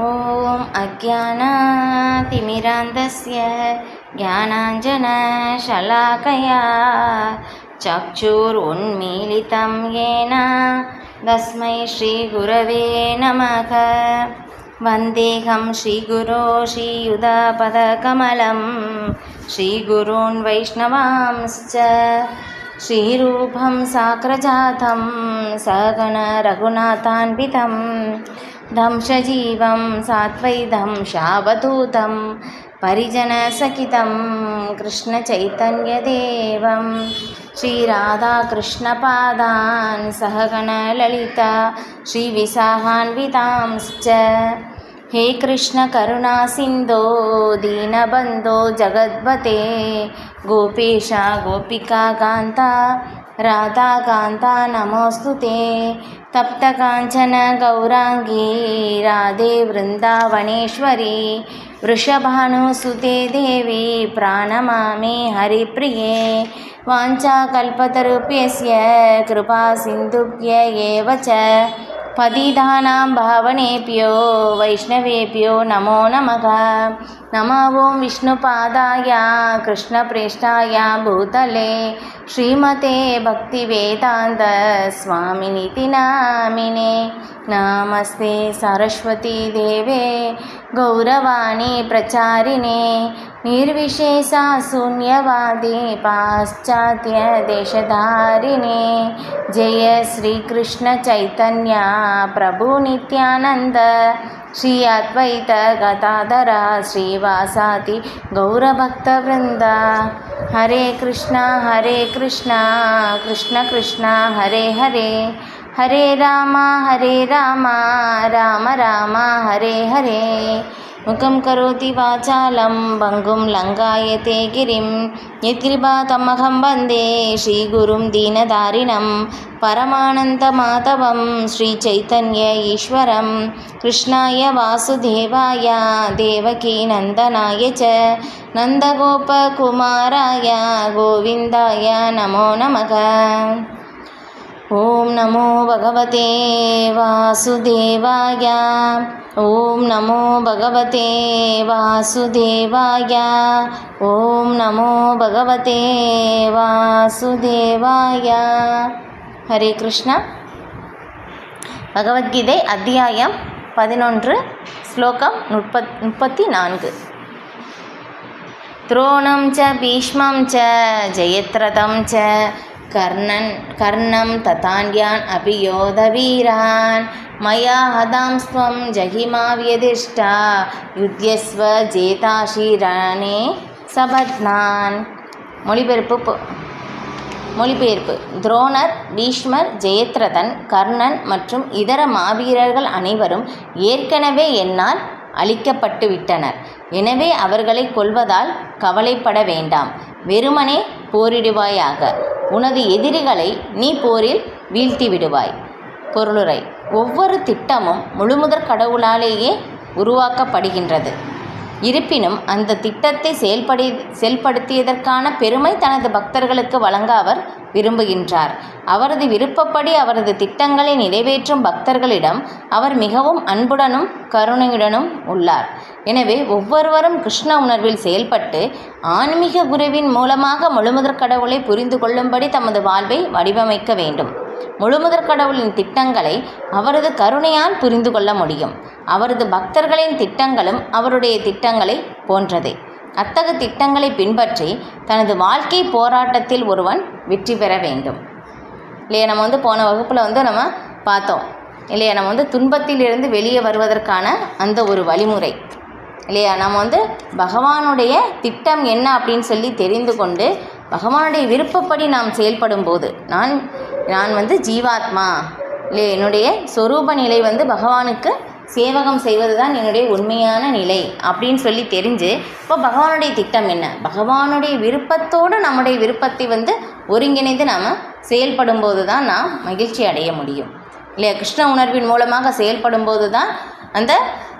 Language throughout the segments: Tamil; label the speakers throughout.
Speaker 1: ॐ अज्ञानातिमिरान्धस्य ज्ञानाञ्जनशलाकया चक्षुरुन्मीलितं येन तस्मै श्रीगुरवे नमः। वन्देऽहं श्रीगुरो श्रीयुतापदकमलं श्रीगुरून् वैष्णवांश्च श्रीरूपं साग्रजातं सहगण रघुनाथान्वितं धंसजीवं सात्वैतं शावधूतं परिजनसहितं कृष्णचैतन्यदेवं श्रीराधाकृष्णपादान् सहगण ललिता श्रीविशाखान्वितांश्च। हे कृष्ण करुणा सिन्धो दीनबन्धो जगद्पते गोपेश गोपिका कान्ता राधा कान्ता नमोऽस्तुते। तप्तकाञ्चन गौराङ्गी राधे वृन्दावनेश्वरी वृषभानुसुते देवी प्रणमामि हरिप्रिये। वाञ्छाकल्पतरुभ्यश्च कृपा सिन्धुभ्य एव च पतितानां पावनेभ्यो वैष्णवेभ्यो नमो नमः। नमो ॐ विष्णुपादाय कृष्णप्रेष्ठाय भूतले श्रीमते भक्तिवेदान्त स्वामिनिति नामिने। नमस्ते सरस्वती देवे गौरवाणी प्रचारिणे निर्विशेषा शून्यवादी पाश्चात्य देशधारिणे। जय श्री कृष्ण चैतन्य प्रभु नित्यानंद श्री अद्वैत गदाधर श्रीवासादि गौरभक्तवृंद। हरे कृष्णा कृष्ण कृष्ण हरे हरे हरे राम राम राम हरे हरे। मुखं करोति वाचालं भङ्गुं लङ्घयते गिरिं यत्कृपातमहं वन्दे श्रीगुरुं दीनदारिणं परमानन्दमाधवं श्रीचैतन्य ईश्वरं कृष्णाय वासुदेवाय देवकीनन्दनाय च नन्दगोपकुमाराय गोविन्दाय नमो नमः। ॐ नमो भगवते वासुदेवाय ॐ नमो भगवते वासुदेवाय ॐ नमो भगवते वासुदेवाय। हरे कृष्ण। भगवद्गीதை அத்தியாயம் 11 ஸ்லோகம் 34. द्रोणं च भीष्मं च जयद्रथं च कर्णं तथान्यान् अपि योधवीरान् मया हतांस्त्वं जहिमा व्यधिष्ठा युध्यस्व जेताशिरणे சபத்னான். மொழிபெயர்ப்பு. துரோணர், பீஷ்மர், ஜெயத்ரதன், கர்ணன் மற்றும் இதர மாவீரர்கள் அனைவரும் ஏற்கனவே என்னால் அழிக்கப்பட்டு விட்டனர். எனவே அவர்களை கொல்வதால் கவலைப்பட வேண்டாம். வெறுமனே போரிடுவாயாக. உனது எதிரிகளை நீ போரில் வீழ்த்தி விடுவாய். பொருளுரை. ஒவ்வொரு திட்டமும் முழுமுதற் கடவுளாலேயே உருவாக்கப்படுகின்றது. இருப்பினும் அந்த திட்டத்தை செயல்படுத்தியதற்கான பெருமை தனது பக்தர்களுக்கு வழங்க அவர் விரும்புகின்றார். அவரது விருப்பப்படி அவரது திட்டங்களை நிறைவேற்றும் பக்தர்களிடம் அவர் மிகவும் அன்புடனும் கருணையுடனும் உள்ளார். எனவே ஒவ்வொருவரும் கிருஷ்ண உணர்வில் செயல்பட்டு ஆன்மீக குருவின் மூலமாக முழுமுதற் கடவுளை புரிந்து கொள்ளும்படி தமது வாழ்வை வடிவமைக்க வேண்டும். முழுமுதற் கடவுளின் திட்டங்களை அவரது கருணையால் புரிந்து கொள்ள முடியும். அவரது பக்தர்களின் திட்டங்களும் அவருடைய திட்டங்களை போன்றதே. அத்தகு திட்டங்களை பின்பற்றி தனது வாழ்க்கை போராட்டத்தில் ஒருவன் வெற்றி பெற வேண்டும். இல்லையா? நம்ம போன வகுப்பில் நம்ம பார்த்தோம் இல்லையா? நம்ம துன்பத்திலிருந்து வெளியே வருவதற்கான அந்த ஒரு வழிமுறை இல்லையா? நம்ம பகவானுடைய திட்டம் என்ன அப்படின்னு சொல்லி தெரிந்து கொண்டு பகவானுடைய விருப்பப்படி நாம் செயல்படும் போது நான் ஜீவாத்மா இல்லை, என்னுடைய சொரூப நிலை பகவானுக்கு சேவகம் செய்வது தான் என்னுடைய உண்மையான நிலை அப்படின்னு சொல்லி தெரிஞ்சு இப்போ பகவானுடைய திட்டம் என்ன, பகவானுடைய விருப்பத்தோடு நம்முடைய விருப்பத்தை ஒருங்கிணைந்து நாம் செயல்படும் போது தான் நாம் மகிழ்ச்சி அடைய முடியும் இல்லையா? கிருஷ்ண உணர்வின் மூலமாக செயல்படும் போது தான் அந்த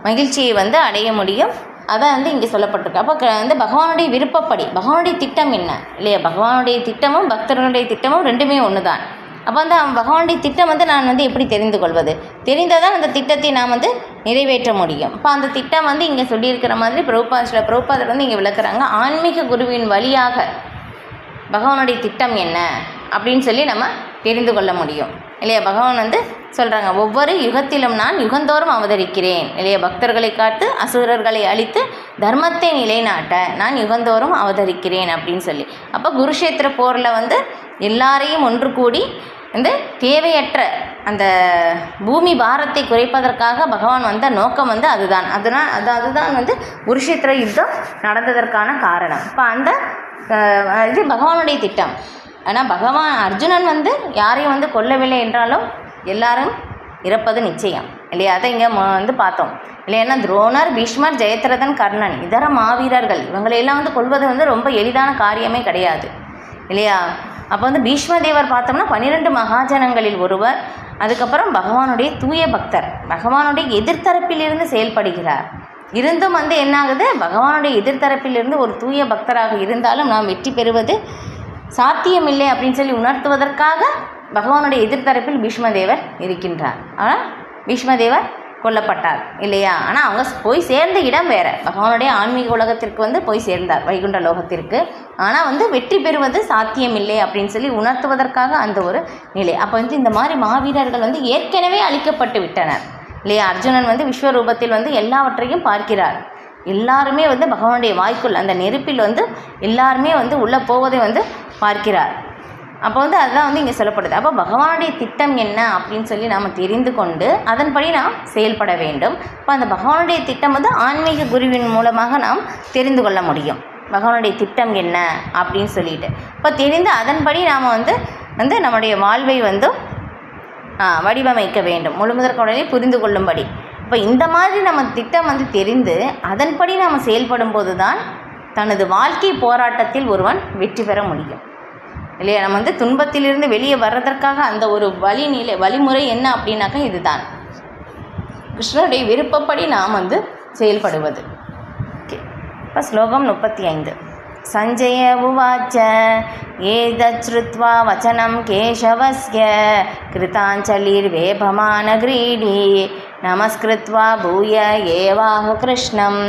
Speaker 1: மகிழ்ச்சியை அடைய முடியும். அதான் இங்கே சொல்லப்பட்டிருக்கு. அப்போ பகவானுடைய விருப்பப்படி பகவானுடைய திட்டம் என்ன இல்லையா? பகவானுடைய திட்டமும் பக்தர்களுடைய திட்டமும் ரெண்டுமே ஒன்று தான். அப்போ வந்து பகவானுடைய திட்டம் வந்து நான் வந்து எப்படி தெரிந்து கொள்வது? தெரிந்தால் தான் அந்த திட்டத்தை நாம் வந்து நிறைவேற்ற முடியும். இப்போ அந்த திட்டம் வந்து இங்கே சொல்லியிருக்கிற மாதிரி பிரபுபாதர் வந்து இங்கே விளக்குறாங்க. ஆன்மீக குருவின் வழியாக பகவானுடைய திட்டம் என்ன அப்படின்னு சொல்லி நம்ம தெரிந்து கொள்ள முடியும் இல்லையா? பகவான் வந்து சொல்கிறாங்க, ஒவ்வொரு யுகத்திலும் நான் யுகந்தோறும் அவதரிக்கிறேன் இல்லையா? பக்தர்களை காத்து அசுரர்களை அழித்து தர்மத்தை நிலைநாட்ட நான் யுகந்தோறும் அவதரிக்கிறேன் அப்படின்னு சொல்லி. அப்போ குருஷேத்திர போரில் வந்து எல்லாரையும் ஒன்று கூடி இந்த தேவையற்ற அந்த பூமி பாரத்தை குறைப்பதற்காக பகவான் வந்த நோக்கம் வந்து அதுதான். அதுதான் வந்து குருஷேத்திர யுத்தம் நடந்ததற்கான காரணம். இப்போ அந்த இது பகவானுடைய திட்டம். ஆனால் அர்ஜுனன் வந்து யாரையும் வந்து கொல்லவில்லை என்றாலும் எல்லாரும் இறப்பது நிச்சயம் இல்லையா? அதை இங்கே வந்து பார்த்தோம் இல்லையா? துரோணர், பீஷ்மர், ஜெயத்ரதன், கர்ணன் இதர மாவீரர்கள் இவங்களையெல்லாம் வந்து கொல்வது வந்து ரொம்ப எளிதான காரியமே கிடையாது இல்லையா? அப்போ வந்து பீஷ்மதேவர் பார்த்தோம்னா 12 மகாஜனங்களில் ஒருவர். அதுக்கப்புறம் பகவானுடைய தூய பக்தர், பகவானுடைய எதிர்த்தரப்பிலிருந்து செயல்படுகிறார். இருந்தும் வந்து என்னாகுது, பகவானுடைய எதிர்த்தரப்பிலிருந்து ஒரு தூய பக்தராக இருந்தாலும் நாம் வெற்றி பெறுவது சாத்தியமில்லை அப்படின்னு சொல்லி உணர்த்துவதற்காக பகவானுடைய எதிர்த்தரப்பில் பீஷ்மதேவர் இருக்கின்றார். ஆனால் பீஷ்மதேவர் கொல்லப்பட்டார் இல்லையா? ஆனால் அவங்க போய் சேர்ந்த இடம் வேறு. பகவானுடைய ஆன்மீக உலகத்திற்கு வந்து போய் சேர்ந்தார், வைகுண்ட லோகத்திற்கு. ஆனால் வந்து வெற்றி பெறுவது சாத்தியமில்லை அப்படின்னு சொல்லி உணர்த்துவதற்காக அந்த ஒரு நிலை. அப்போ வந்து இந்த மாதிரி மாவீரர்கள் வந்து ஏற்கனவே அழிக்கப்பட்டு விட்டனர் இல்லையா? அர்ஜுனன் வந்து விஸ்வரூபத்தில் வந்து எல்லாவற்றையும் பார்க்கிறார். எல்லாருமே வந்து பகவானுடைய வாய்க்குள் அந்த நெருப்பில் வந்து எல்லாருமே வந்து உள்ளே போவதை வந்து பார்க்கிறார். அப்போ வந்து அதுதான் வந்து இங்கே சொல்லப்படுது. அப்போ பகவானுடைய திட்டம் என்ன அப்படின்னு சொல்லி நாம் தெரிந்து கொண்டு அதன்படி நாம் செயல்பட வேண்டும். இப்போ அந்த பகவானுடைய திட்டம் வந்து ஆன்மீக குருவின் மூலமாக நாம் தெரிந்து கொள்ள முடியும். பகவானுடைய திட்டம் என்ன அப்படின்னு சொல்லிட்டு இப்போ தெரிந்து அதன்படி நாம் வந்து நம்முடைய வாழ்வை வந்து வடிவமைக்க வேண்டும். முழுமுதற் கடவுளை புரிந்து கொள்ளும்படி. இப்போ இந்த மாதிரி நம்ம திட்டம் வந்து தெரிந்து அதன்படி நாம் செயல்படும் போது தான் தனது வாழ்க்கை போராட்டத்தில் ஒருவன் வெற்றி பெற முடியும் இல்லையா? நம்ம வந்து துன்பத்திலிருந்து வெளியே வர்றதற்காக அந்த ஒரு வழிமுறை என்ன அப்படின்னாக்கா இதுதான், கிருஷ்ணனுடைய விருப்பப்படி நாம் வந்து செயல்படுவது. ஓகே, இப்போ ஸ்லோகம் 35. சஞ்சய உவாச்ச ஏதச்ருத்வா வச்சனம் கேசவஸ்ய கிருதாஞ்சலிர்வேபமான கிரீடி நமஸ்கிருத்வா பூய ஏவாஹ கிருஷ்ணம்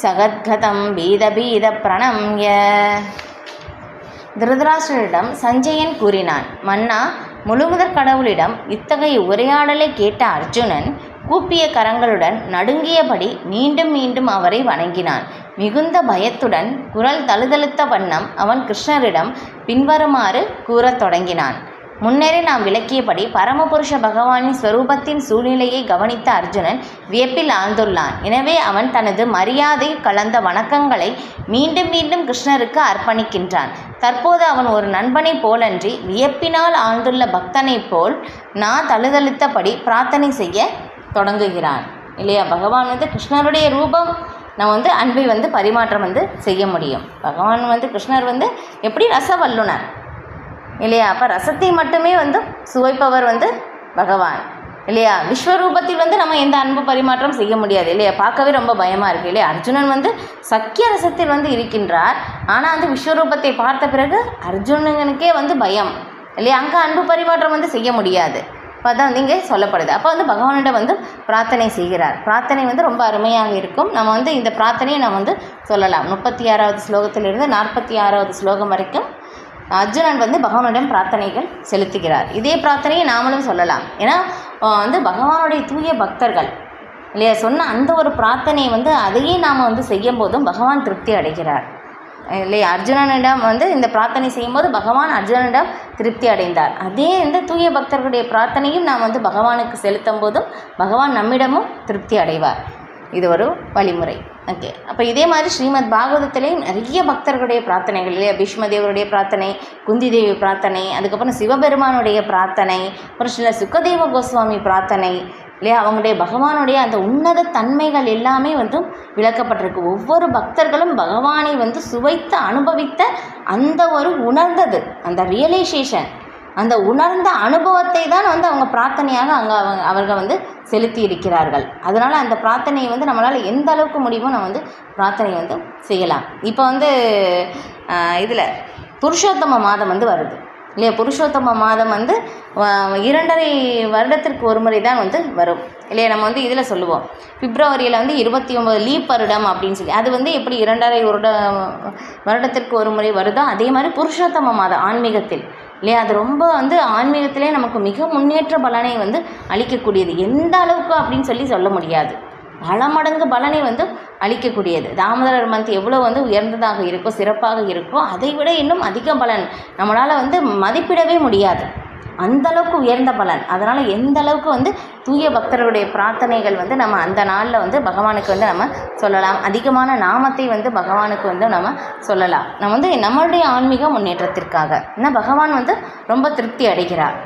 Speaker 1: சகத்கதம் பீத பிரணம்ய. திருதராஷ்டிரனிடம் சஞ்சயன் கூறினான், மன்னா, முழுமுதற் கடவுளிடம் இத்தகைய உரையாடலை கேட்ட அர்ஜுனன் கூப்பிய கரங்களுடன் நடுங்கியபடி மீண்டும் மீண்டும் அவரை வணங்கினான். மிகுந்த பயத்துடன் குரல் தழுதழுத்த வண்ணம் அவன் கிருஷ்ணரிடம் பின்வருமாறு கூறத் தொடங்கினான். முன்னரே நாம் விளக்கியபடி பரமபுருஷ பகவானின் ஸ்வரூபத்தின் சூழ்நிலையை கவனித்த அர்ஜுனன் வியப்பில் ஆழ்ந்துள்ளான். எனவே அவன் தனது மரியாதை கலந்த வணக்கங்களை மீண்டும் மீண்டும் கிருஷ்ணருக்கு அர்ப்பணிக்கின்றான். தற்போது அவன் ஒரு நண்பனை போலன்றி வியப்பினால் ஆழ்ந்துள்ள பக்தனை போல் நான் தழுதழுத்தபடி பிரார்த்தனை செய்ய தொடங்குகிறான் இல்லையா? பகவான் வந்து கிருஷ்ணருடைய ரூபம் நம்ம வந்து அன்பை வந்து பரிமாற்றம் வந்து செய்ய முடியும். பகவான் வந்து கிருஷ்ணர் வந்து எப்படி ரசவல்லுனர் இல்லையா? அப்போ ரசத்தை மட்டுமே வந்து சுவைப்பவர் வந்து பகவான் இல்லையா? விஸ்வரூபத்தில் வந்து நம்ம எந்த அன்பு பரிமாற்றம் செய்ய முடியாது இல்லையா? பார்க்கவே ரொம்ப பயமாக இருக்குது இல்லையா? அர்ஜுனன் வந்து சக்கிய ரசத்தில் வந்து இருக்கின்றார். ஆனால் வந்து விஸ்வரூபத்தை பார்த்த பிறகு அர்ஜுனனுக்கே வந்து பயம் இல்லையா? அங்கே அன்பு பரிமாற்றம் வந்து செய்ய முடியாது. இப்போ அதான் வந்து இங்கே சொல்லப்படுது. அப்போ வந்து பகவானிடம் வந்து பிரார்த்தனை செய்கிறார். பிரார்த்தனை வந்து ரொம்ப அருமையாக இருக்கும். நம்ம வந்து இந்த பிரார்த்தனையை நம்ம வந்து சொல்லலாம். 36வது ஸ்லோகத்திலிருந்து 46வது ஸ்லோகம் வரைக்கும் அர்ஜுனன் வந்து பகவானிடம் பிரார்த்தனைகள் செலுத்துகிறார். இதே பிரார்த்தனையை நாமளும் சொல்லலாம். ஏன்னா வந்து பகவானுடைய தூய பக்தர்கள் இல்லையா சொன்ன அந்த ஒரு பிரார்த்தனையை வந்து அதையே நாம் வந்து செய்யும் போதும் பகவான் திருப்தி அடைகிறார் இல்லையா? அர்ஜுனனிடம் வந்து இந்த பிரார்த்தனை செய்யும்போது பகவான் அர்ஜுனனிடம் திருப்தி அடைந்தார். அதே இந்த தூய பக்தர்களுடைய பிரார்த்தனையும் நாம் வந்து பகவானுக்கு செலுத்தும் போதும் பகவான் நம்மிடமும் திருப்தி அடைவார். இது ஒரு வழிமுறை. ஓகே, அப்போ இதே மாதிரி ஸ்ரீமத் பாகவதத்திலேயும் நிறைய பக்தர்களுடைய பிரார்த்தனைகள் இல்லையா? பீஷ்மதேவருடைய பிரார்த்தனை, குந்தி தேவி பிரார்த்தனை, அதுக்கப்புறம் சிவபெருமானுடைய பிரார்த்தனை, அப்புறம் ஸ்ரீல சுகதேவ கோஸ்வாமி பிரார்த்தனை இல்லையா? அவங்களுடைய பகவானுடைய அந்த உன்னத தன்மைகள் எல்லாமே வந்து விளக்கப்பட்டிருக்கு. ஒவ்வொரு பக்தர்களும் பகவானை வந்து சுவைத்து அனுபவித்த அந்த ஒரு உணர்ந்தது, அந்த ரியலைசேஷன், அந்த உணர்ந்த அனுபவத்தை தான் வந்து அவங்க பிரார்த்தனையாக அவர்கள் வந்து செலுத்தி இருக்கிறார்கள். அதனால் அந்த பிரார்த்தனையை வந்து நம்மளால் எந்த அளவுக்கு முடியுமோ நம்ம வந்து பிரார்த்தனை வந்து செய்யலாம். இப்போ வந்து இதில் புருஷோத்தம மாதம் வந்து வருது இல்லையா. புருஷோத்தம மாதம் வந்து 2.5 வருடத்திற்கு ஒரு முறை தான் வந்து வரும் இல்லையா. நம்ம வந்து இதில் சொல்லுவோம் பிப்ரவரியில் வந்து 29 லீப் வருடம் அப்படின்னு சொல்லி. அது வந்து எப்படி 2.5 வருடத்திற்கு ஒரு முறை வருதோ அதே மாதிரி புருஷோத்தம மாதம் ஆன்மீகத்தில் இல்லையா. அது ரொம்ப வந்து ஆன்மீகத்திலே நமக்கு மிக முன்னேற்ற பலனை வந்து அளிக்கக்கூடியது. எந்த அளவுக்கு அப்படின்னு சொல்லி சொல்ல முடியாது, பல மடங்கு பலனை வந்து அளிக்கக்கூடியது. தாமோதரர் மந்த் எவ்வளோ வந்து உயர்ந்ததாக இருக்கோ சிறப்பாக இருக்கோ அதை விட இன்னும் அதிக பலன் நம்மளால் வந்து மதிப்பிடவே முடியாது, அந்தளவுக்கு உயர்ந்த பலன். அதனால் எந்த அளவுக்கு வந்து தூய பக்தர்களுடைய பிரார்த்தனைகள் வந்து நம்ம அந்த நாளில் வந்து பகவானுக்கு வந்து நம்ம சொல்லலாம். அதிகமான நாமத்தை வந்து பகவானுக்கு வந்து நம்ம சொல்லலாம். நம்ம வந்து நம்மளுடைய ஆன்மீக முன்னேற்றத்திற்காக. ஏன்னா பகவான் வந்து ரொம்ப திருப்தி அடைகிறார்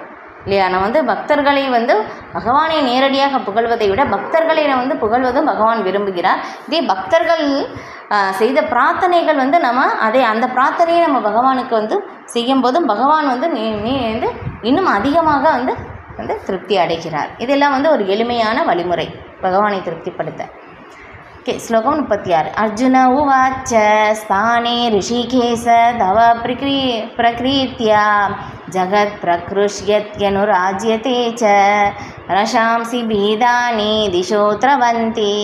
Speaker 1: இல்லையா. நம்ம வந்து பக்தர்களை வந்து பகவானை நேரடியாக புகழ்வதை விட பக்தர்களை வந்து புகழ்வதும் பகவான் விரும்புகிறார். இதே பக்தர்கள் செய்த பிரார்த்தனைகள் வந்து நம்ம அந்த பிரார்த்தனையை நம்ம பகவானுக்கு வந்து செய்யும்போதும் பகவான் வந்து வந்து இன்னும் அதிகமாக வந்து திருப்தி அடைகிறார். இதெல்லாம் வந்து ஒரு எளிமையான வழிமுறை பகவானை திருப்திப்படுத்த. ஓகே, ஸ்லோகம் 36. அர்ஜுன உவாச்ச ஸ்தானே ரிஷிகேச தவ பிரக்ரீத்யா ஜகத் பிரக்ருஷ்யத்யனுராஜ்யதே ச ரஷாம்சி பீதானி திசோ த்ரவந்தி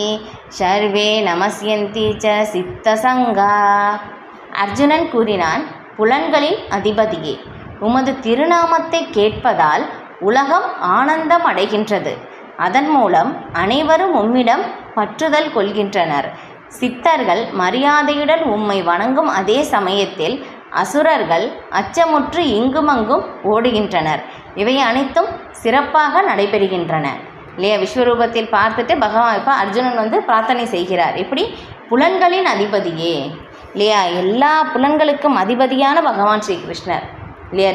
Speaker 1: சர்வே நமஸ்யந்தி ச சித்தசங்கா. அர்ஜுனன் கூறினான், புலன்களின் அதிபதியே, உமது திருநாமத்தை கேட்பதால் உலகம் ஆனந்தம் அடைகின்றது. அதன் மூலம் அனைவரும் உம்மிடம் பற்றுதல் கொள்கின்றனர். சித்தர்கள் மரியாதையுடன் உம்மை வணங்கும் அதே சமயத்தில் அசுரர்கள் அச்சமுற்று இங்குமங்கும் ஓடுகின்றனர். இவை அனைத்தும் சிறப்பாக நடைபெறுகின்றன இல்லையா. விஸ்வரூபத்தில் பார்த்துட்டு பகவான் இப்போ அர்ஜுனன் வந்து பிரார்த்தனை செய்கிறார். இப்படி புலன்களின் அதிபதியே இல்லையா, எல்லா புலன்களுக்கும் அதிபதியான பகவான் ஸ்ரீகிருஷ்ணர் இல்லையா.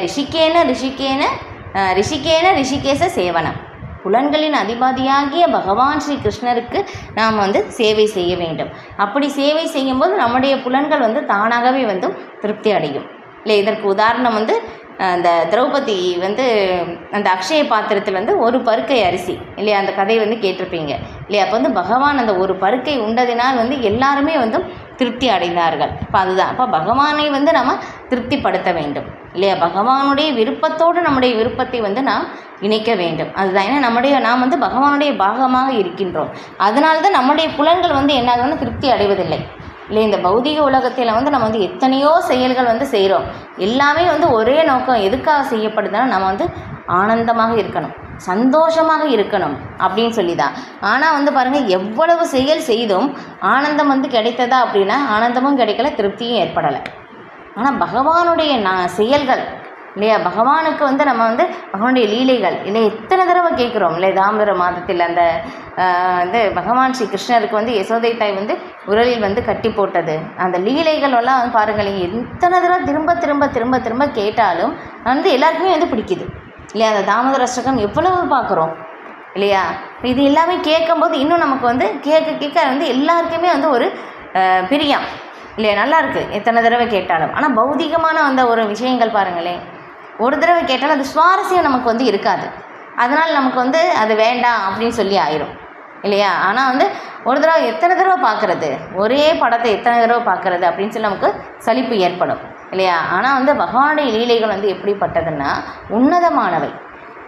Speaker 1: ரிஷிகேச சேவனம். புலன்களின் அதிபதியாகிய பகவான் ஸ்ரீ கிருஷ்ணருக்கு நாம் வந்து சேவை செய்ய வேண்டும். அப்படி சேவை செய்யும்போது நம்முடைய புலன்கள் வந்து தானாகவே வந்து திருப்தி அடையும் இல்லை. இதற்கு உதாரணம் வந்து அந்த திரௌபதி வந்து அந்த அக்ஷய பாத்திரத்தில் வந்து ஒரு பருக்கை அரிசி இல்லையா, அந்த கதை வந்து கேட்டிருப்பீங்க இல்லையா. அப்போ வந்து பகவான் அந்த ஒரு பருக்கை உண்டதினால் வந்து எல்லாருமே வந்து திருப்தி அடைந்தார்கள். இப்போ அதுதான், அப்போ பகவானை வந்து நம்ம திருப்திப்படுத்த வேண்டும் இல்லையா. பகவானுடைய விருப்பத்தோடு நம்முடைய விருப்பத்தை வந்து நாம் இணைக்க வேண்டும். அதுதான், ஏன்னா நாம் வந்து பகவானுடைய பாகமாக இருக்கின்றோம். அதனால தான் நம்முடைய புலன்கள் வந்து என்னாகுதுன்னு திருப்தி அடைவதில்லை இல்லை. இந்த பௌதிக உலகத்தில் வந்து நம்ம வந்து எத்தனையோ செயல்கள் வந்து செய்கிறோம். எல்லாமே வந்து ஒரே நோக்கம் எதுக்காக செய்யப்படுதுன்னா நம்ம வந்து ஆனந்தமாக இருக்கணும், சந்தோஷமாக இருக்கணும் அப்படின்னு சொல்லி தான். ஆனால் வந்து பாருங்கள், எவ்வளவு செயல் செய்தும் ஆனந்தம் வந்து கிடைத்ததா அப்படின்னா ஆனந்தமும் கிடைக்கல, திருப்தியும் ஏற்படலை. ஆனால் பகவானுடைய செயல்கள் இல்லையா, பகவானுக்கு வந்து நம்ம வந்து பகவானுடைய லீலைகள் இல்லை எத்தனை தடவை கேட்குறோம் இல்லை. தாமோதர மாதத்தில் அந்த வந்து பகவான் ஸ்ரீ கிருஷ்ணருக்கு வந்து யசோதை தாய் வந்து உரலில் வந்து கட்டி போட்டது, அந்த லீலைகள் எல்லாம் வந்து பாருங்கள், எத்தனை தடவை திரும்ப திரும்ப திரும்ப திரும்ப கேட்டாலும் வந்து எல்லாருக்குமே வந்து பிடிக்குது இல்லையா. அந்த தாமோதர அஷ்டகம் எவ்வளவு பார்க்குறோம் இல்லையா. இது எல்லாமே கேட்கும்போது இன்னும் நமக்கு வந்து கேட்க வந்து எல்லாருக்குமே வந்து ஒரு பிரியம் இல்லையா, நல்லா இருக்குது எத்தனை தடவை கேட்டாலும். ஆனால் பௌதிகமான அந்த ஒரு விஷயங்கள் பாருங்களேன், ஒரு தடவை கேட்டாலும் அது சுவாரஸ்யம் நமக்கு வந்து இருக்காது. அதனால் நமக்கு வந்து அது வேண்டாம் அப்படின்னு சொல்லி ஆயிரும் இல்லையா. ஆனால் வந்து ஒரு தடவை எத்தனை தடவை பார்க்குறது, ஒரே படத்தை எத்தனை தடவை பார்க்குறது அப்படின்னு சொல்லி நமக்கு சலிப்பு ஏற்படும் இல்லையா. ஆனால் வந்து பகவானுடைய லீலைகள் வந்து எப்படிப்பட்டதுன்னா உன்னதமானவை.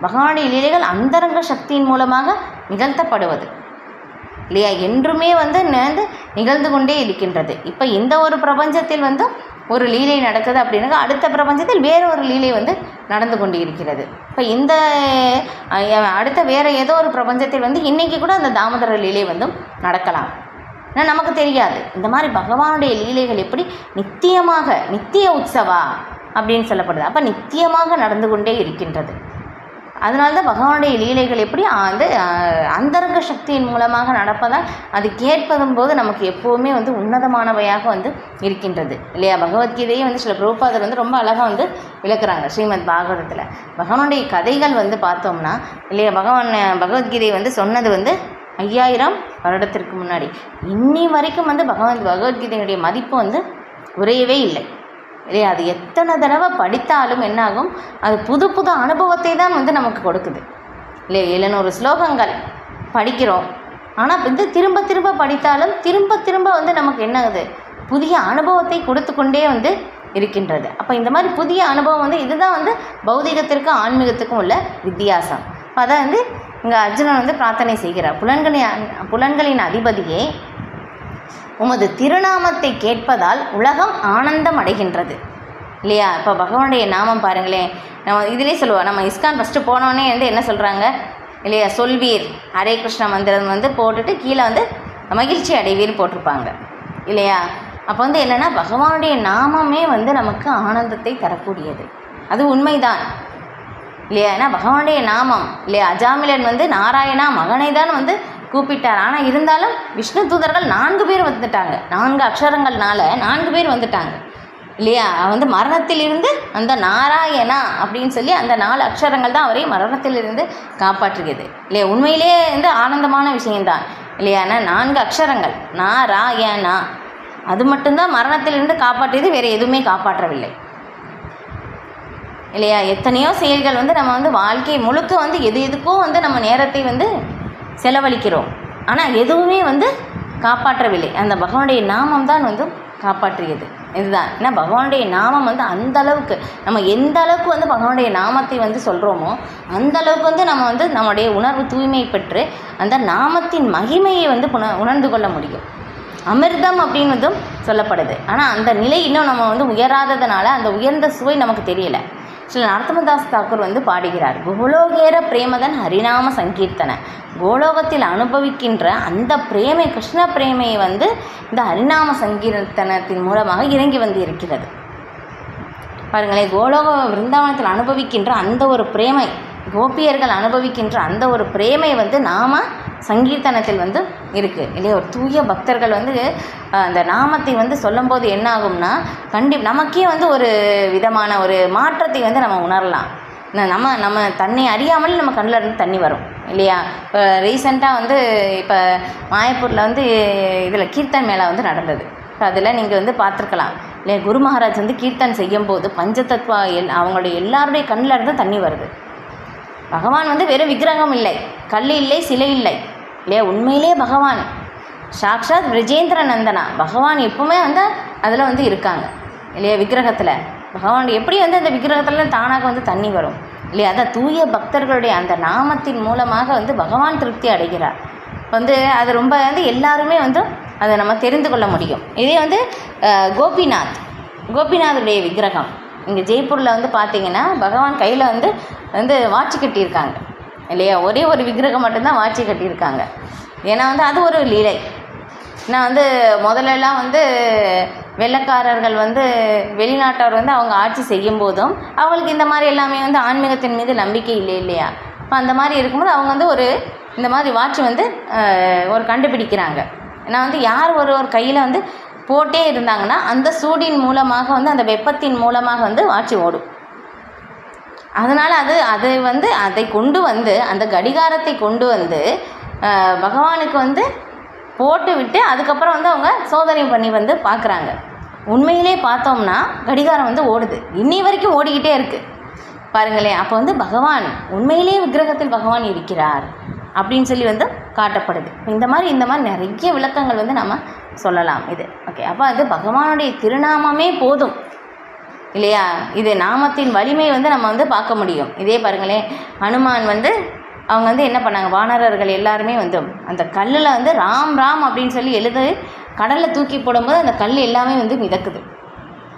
Speaker 1: பகவானுடைய லீலைகள் அந்தரங்க சக்தியின் மூலமாக நிகழ்த்தப்படுவது இல்லையா, என்றுமே வந்து நிகழ்ந்து கொண்டே இருக்கின்றது. இப்போ இந்த ஒரு பிரபஞ்சத்தில் வந்து ஒரு லீலை நடக்குது அப்படின்னா அடுத்த பிரபஞ்சத்தில் வேறு ஒரு லீலை வந்து நடந்து கொண்டு இருக்கிறது. இப்போ இந்த அடுத்த வேறு ஏதோ ஒரு பிரபஞ்சத்தில் வந்து இன்றைக்கி கூட அந்த தாமோதர லீலை வந்து நடக்கலாம், ஆனால் நமக்கு தெரியாது. இந்த மாதிரி பகவானுடைய லீலைகள் எப்படி நித்திய உற்சவா அப்படின்னு சொல்லப்படுது. அப்போ நித்தியமாக நடந்து கொண்டே இருக்கின்றது. அதனால தான் பகவானுடைய லீலைகள் எப்படி வந்து அந்தரங்க சக்தியின் மூலமாக நடப்பதால் அது கேட்பதும் போது நமக்கு எப்போவுமே வந்து உன்னதமானவையாக வந்து இருக்கின்றது இல்லையா. பகவத்கீதையை வந்து சில பிரபுபாதர் வந்து ரொம்ப அழகாக வந்து விளக்குறாங்க ஸ்ரீமத் பாகவதத்தில். பகவானுடைய கதைகள் வந்து பார்த்தோம்னா இல்லையா, பகவத்கீதை வந்து சொன்னது வந்து 5000 வருடத்திற்கு முன்னாடி. இன்னி வரைக்கும் வந்து பகவத்கீதையுடைய மதிப்பு வந்து குறையவே இல்லை இல்லையா. அது எத்தனை தடவை படித்தாலும் என்னாகும், அது புது புது அனுபவத்தை தான் வந்து நமக்கு கொடுக்குது இல்லையா. 700 ஸ்லோகங்கள் படிக்கிறோம், ஆனால் வந்து திரும்ப திரும்ப படித்தாலும் திரும்ப திரும்ப வந்து நமக்கு என்ன ஆகுது, புதிய அனுபவத்தை கொடுத்து கொண்டே வந்து இருக்கின்றது. அப்போ இந்த மாதிரி புதிய அனுபவம் வந்து இதுதான் வந்து பௌதிகத்திற்கும் ஆன்மீகத்துக்கும் உள்ள வித்தியாசம். இப்போ அதை வந்து இங்கே அர்ஜுனன் வந்து பிரார்த்தனை செய்கிறார். புலன்களின் அதிபதியே, உமது திருநாமத்தை கேட்பதால் உலகம் ஆனந்தம் அடைகின்றது. இல்லையா? இப்போ பகவானுடைய நாமம் பாருங்களேன். நம்ம இதிலே சொல்லுவோம், நம்ம இஸ்கான் ஃபஸ்ட்டு போனோடனே வந்து என்ன சொல்கிறாங்க இல்லையா, சொல்வீர் ஹரே கிருஷ்ண மந்திரம் வந்து போட்டுட்டு கீழே வந்து மகிழ்ச்சி அடைவீர் போட்டிருப்பாங்க இல்லையா? அப்போ வந்து என்னென்னா பகவானுடைய நாமமே வந்து நமக்கு ஆனந்தத்தை தரக்கூடியது. அது உண்மைதான் இல்லையா? ஏன்னா பகவானுடைய நாமம் இல்லையா, அஜாமிலன் வந்து நாராயணா மகனை தான் வந்து கூப்பிட்டார். ஆனால் இருந்தாலும் விஷ்ணு தூதர்கள் 4 பேர் வந்துட்டாங்க. 4 அக்ஷரங்கள்னால 4 பேர் வந்துட்டாங்க இல்லையா? வந்து மரணத்திலிருந்து அந்த நாராயணா அப்படின்னு சொல்லி அந்த 4 அக்ஷரங்கள் தான் அவரை மரணத்திலிருந்து காப்பாற்றுகிறது இல்லையா? உண்மையிலே வந்து ஆனந்தமான விஷயம்தான் இல்லையா? 4 அக்ஷரங்கள் நாராயணா, அது மட்டும்தான் மரணத்திலிருந்து காப்பாற்றியது, வேறு எதுவுமே காப்பாற்றவில்லை இல்லையா? எத்தனையோ செயல்கள் வந்து நம்ம வந்து வாழ்க்கை முழுக்க வந்து எதுக்கோ வந்து நம்ம நேரத்தை வந்து செலவழிக்கிறோம், ஆனால் எதுவுமே வந்து காப்பாற்றவில்லை. அந்த பகவானுடைய நாமம் தான் வந்து காப்பாற்றியது. இதுதான். ஏன்னா பகவானுடைய நாமம் வந்து அந்த அளவுக்கு நம்ம எந்த அளவுக்கு வந்து பகவானுடைய நாமத்தை வந்து சொல்கிறோமோ அந்த அளவுக்கு வந்து நம்ம வந்து நம்முடைய உணர்வு தூய்மை பெற்று அந்த நாமத்தின் மகிமையை வந்து உணர்ந்து கொள்ள முடியும். அமிர்தம் அப்படின்னதும் சொல்லப்படுது. ஆனால் அந்த நிலை இன்னும் நம்ம வந்து உயராததுனால அந்த உயர்ந்த சுவை நமக்கு தெரியலை. ஸ்ரீ நரசிம்மதாஸ் தாக்கூர் வந்து பாடுகிறார், கோலோகேர பிரேமதன் ஹரிநாம சங்கீர்த்தன. கோலோகத்தில் அனுபவிக்கின்ற அந்த பிரேமை, கிருஷ்ண பிரேமையை வந்து இந்த ஹரிநாம சங்கீர்த்தனத்தின் மூலமாக இறங்கி வந்து இருக்கிறது. பாருங்களேன், கோலோக விருந்தாவனத்தில் அனுபவிக்கின்ற அந்த ஒரு பிரேமை, கோபியர்கள் அனுபவிக்கின்ற அந்த ஒரு பிரேமை வந்து நாம சங்கீர்த்தனத்தில் வந்து இருக்குது இல்லையா? ஒரு தூய பக்தர்கள் வந்து அந்த நாமத்தை வந்து சொல்லும்போது என்ன ஆகும்னா நமக்கே வந்து ஒரு விதமான ஒரு மாற்றத்தை வந்து நம்ம உணரலாம். நம்ம தன்னை அறியாமல் நம்ம கண்ணில் இருந்து தண்ணி வரும் இல்லையா? இப்போ ரீசெண்டாக வந்து இப்போ மாயப்பூரில் வந்து இதில் கீர்த்தன் மேளா வந்து நடந்தது. இப்போ அதில் நீங்கள் வந்து பார்த்துருக்கலாம் இல்லையா? குரு மகாராஜ் வந்து கீர்த்தன் செய்யும்போது பஞ்சதத்வா அவங்களுடைய எல்லாருடைய கண்ணில் இருந்து தண்ணி வருது. பகவான் வந்து வெறும் விக்கிரகம் இல்லை, கல் இல்லை, சிலை இல்லை இல்லையா? உண்மையிலே பகவான் சாக்ஷாத் விஜேந்திர நந்தனா பகவான் எப்பவுமே வந்து அதில் வந்து இருக்காங்க இல்லையா? விக்கிரகத்தில் பகவான் எப்படி வந்து அந்த விக்கிரகத்தில் தானாக வந்து தண்ணி வரும் இல்லையா? அதான் தூய பக்தர்களுடைய அந்த நாமத்தின் மூலமாக வந்து பகவான் திருப்தி அடைகிறார். வந்து அது ரொம்ப வந்து எல்லாருமே வந்து அதை நம்ம தெரிந்து கொள்ள முடியும். இதே வந்து கோபிநாத்துடைய விக்கிரகம் இங்கே ஜெய்ப்பூரில் வந்து பார்த்திங்கன்னா பகவான் கையில் வந்து வாட்சி கட்டியிருக்காங்க இல்லையா? ஒரே ஒரு விக்கிரகம் மட்டும்தான் வாட்சி கட்டியிருக்காங்க. ஏன்னா வந்து அது ஒரு லீலை. நான் வந்து முதல்லலாம் வந்து வெள்ளைக்காரர்கள் வந்து வெளிநாட்டவர் வந்து அவங்க ஆட்சி செய்யும் போதும் அவங்களுக்கு இந்த மாதிரி எல்லாமே வந்து ஆன்மீகத்தின் மீது நம்பிக்கை இல்லை இல்லையா? இப்போ அந்த மாதிரி இருக்கும்போது அவங்க வந்து இந்த மாதிரி வாட்சி வந்து ஒரு கண்டுபிடிக்கிறாங்க. ஏன்னா வந்து யார் ஒரு கையில் வந்து போட்டே இருந்தாங்கன்னா அந்த சூடின் மூலமாக வந்து அந்த வெப்பத்தின் மூலமாக வந்து வாட்சி ஓடும். அதனால் அது வந்து அதை கொண்டு வந்து அந்த கடிகாரத்தை கொண்டு வந்து பகவானுக்கு வந்து போட்டு விட்டு அதுக்கப்புறம் வந்து அவங்க சோதனை பண்ணி வந்து பார்க்குறாங்க. உண்மையிலே பார்த்தோம்னா கடிகாரம் வந்து ஓடுது, இன்னி வரைக்கும் ஓடிக்கிட்டே இருக்குது பாருங்களேன். அப்போ வந்து பகவான் உண்மையிலே விக்கிரகத்தில் பகவான் இருக்கிறார் அப்படின்னு சொல்லி வந்து காட்டப்படுது. இந்த மாதிரி நிறைய விளக்கங்கள் வந்து நம்ம சொல்லலாம். இது ஓகே. அப்போ அது பகவானுடைய திருநாமமே போதும் இல்லையா? இது நாமத்தின் வலிமை வந்து நம்ம வந்து பார்க்க முடியும். இதே பாருங்களேன், ஹனுமான் வந்து அவங்க வந்து என்ன பண்ணாங்க, வானரர்கள் எல்லாருமே வந்து அந்த கல்லில் வந்து ராம் ராம் அப்படின்னு சொல்லி எழுது கடலில் தூக்கி போடும்போது அந்த கல் எல்லாமே வந்து மிதக்குது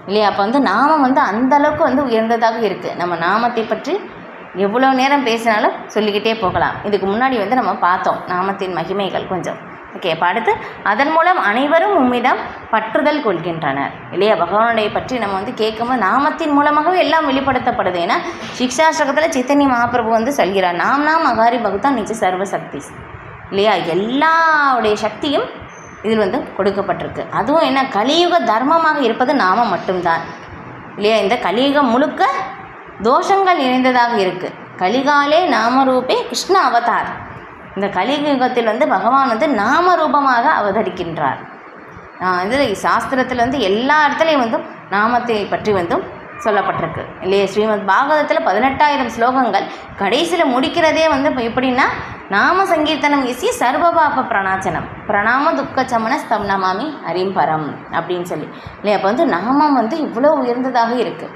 Speaker 1: இல்லையா? அப்போ வந்து நாமம் வந்து அந்தளவுக்கு வந்து உயர்ந்ததாக இருக்குது. நம்ம நாமத்தை பற்றி எவ்வளோ நேரம் பேசினாலும் சொல்லிக்கிட்டே போகலாம். இதுக்கு முன்னாடி வந்து நம்ம பார்த்தோம் நாமத்தின் மகிமைகள் கொஞ்சம். ஓகே. இப்போ அடுத்து அதன் மூலம் அனைவரும் உம்மிடம் பற்றுதல் கொள்கின்றனர் இல்லையா? பகவானுடைய பற்றி நம்ம வந்து கேட்கும்போது நாமத்தின் மூலமாகவே எல்லாம் வெளிப்படுத்தப்படுது. ஏன்னா சிக்ஷாஷ்டகத்தில் சைத்தன்ய மகாபிரபு வந்து சொல்கிறார், நாம் அகாரி பகுத்தா நிச்ச சர்வ சக்தி இல்லையா? எல்லாவுடைய சக்தியும் இதில் வந்து கொடுக்கப்பட்டிருக்கு. அதுவும் என்ன, கலியுக தர்மமாக இருப்பது நாமம் மட்டும்தான் இல்லையா? இந்த கலியுகம் முழுக்க தோஷங்கள் நிறைந்ததாக இருக்குது. கலிகாலே நாமரூபே கிருஷ்ண அவதார். இந்த கலியுகத்தில் வந்து பகவான் வந்து நாமரூபமாக அவதரிக்கின்றார். இதில் சாஸ்திரத்தில் வந்து எல்லா இடத்துலையும் வந்து நாமத்தை பற்றி வந்து சொல்லப்பட்டிருக்கு இல்லையா. ஸ்ரீமத் பாகவதத்தில் 18,000 ஸ்லோகங்கள். கடைசியில் முடிக்கிறதே வந்து எப்படின்னா, நாம சங்கீர்த்தனம் இசி சர்வபாப பிரணாச்சனம் பிரணாம துக்க சமன ஸ்தம் நமாமி ஹரிம்பரம் அப்படின்னு சொல்லி இல்லையா. அப்போ வந்து நாமம் வந்து இவ்வளோ உயர்ந்ததாக இருக்குது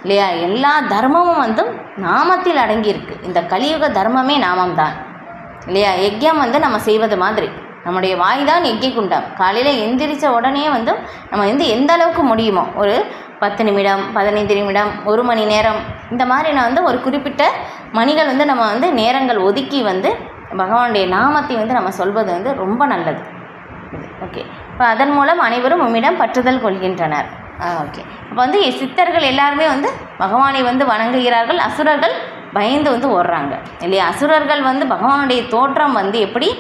Speaker 1: இல்லையா. எல்லா தர்மமும் வந்து நாமத்தில் அடங்கியிருக்கு. இந்த கலியுக தர்மமே நாமம்தான் இல்லையா. யஜ்யம் வந்து நம்ம செய்வது மாதிரி, நம்முடைய வாய் தான் யஜ்ய குண்டம். காலையில் எந்திரிச்ச உடனே வந்து நம்ம வந்து எந்த அளவுக்கு முடியுமோ ஒரு 10 நிமிடம் 15 நிமிடம் 1 மணி நேரம் இந்த மாதிரி நான் வந்து ஒரு குறிப்பிட்ட மணிகள் வந்து நம்ம வந்து நேரங்கள் ஒதுக்கி வந்து பகவானுடைய நாமத்தை வந்து நம்ம சொல்வது வந்து ரொம்ப நல்லது. ஓகே. இப்போ அதன் மூலம் அனைவரும் உம்மிடம் பற்றுதல் கொள்கின்றனர். ஓகே. அப்போ வந்து சித்தர்கள் எல்லாருமே வந்து பகவானை வந்து வணங்குகிறார்கள். அசுரர்கள் பயந்து வந்து ஓடுறாங்க இல்லையா. அசுரர்கள் வந்து பகவானுடைய தோற்றம் வந்து எப்படி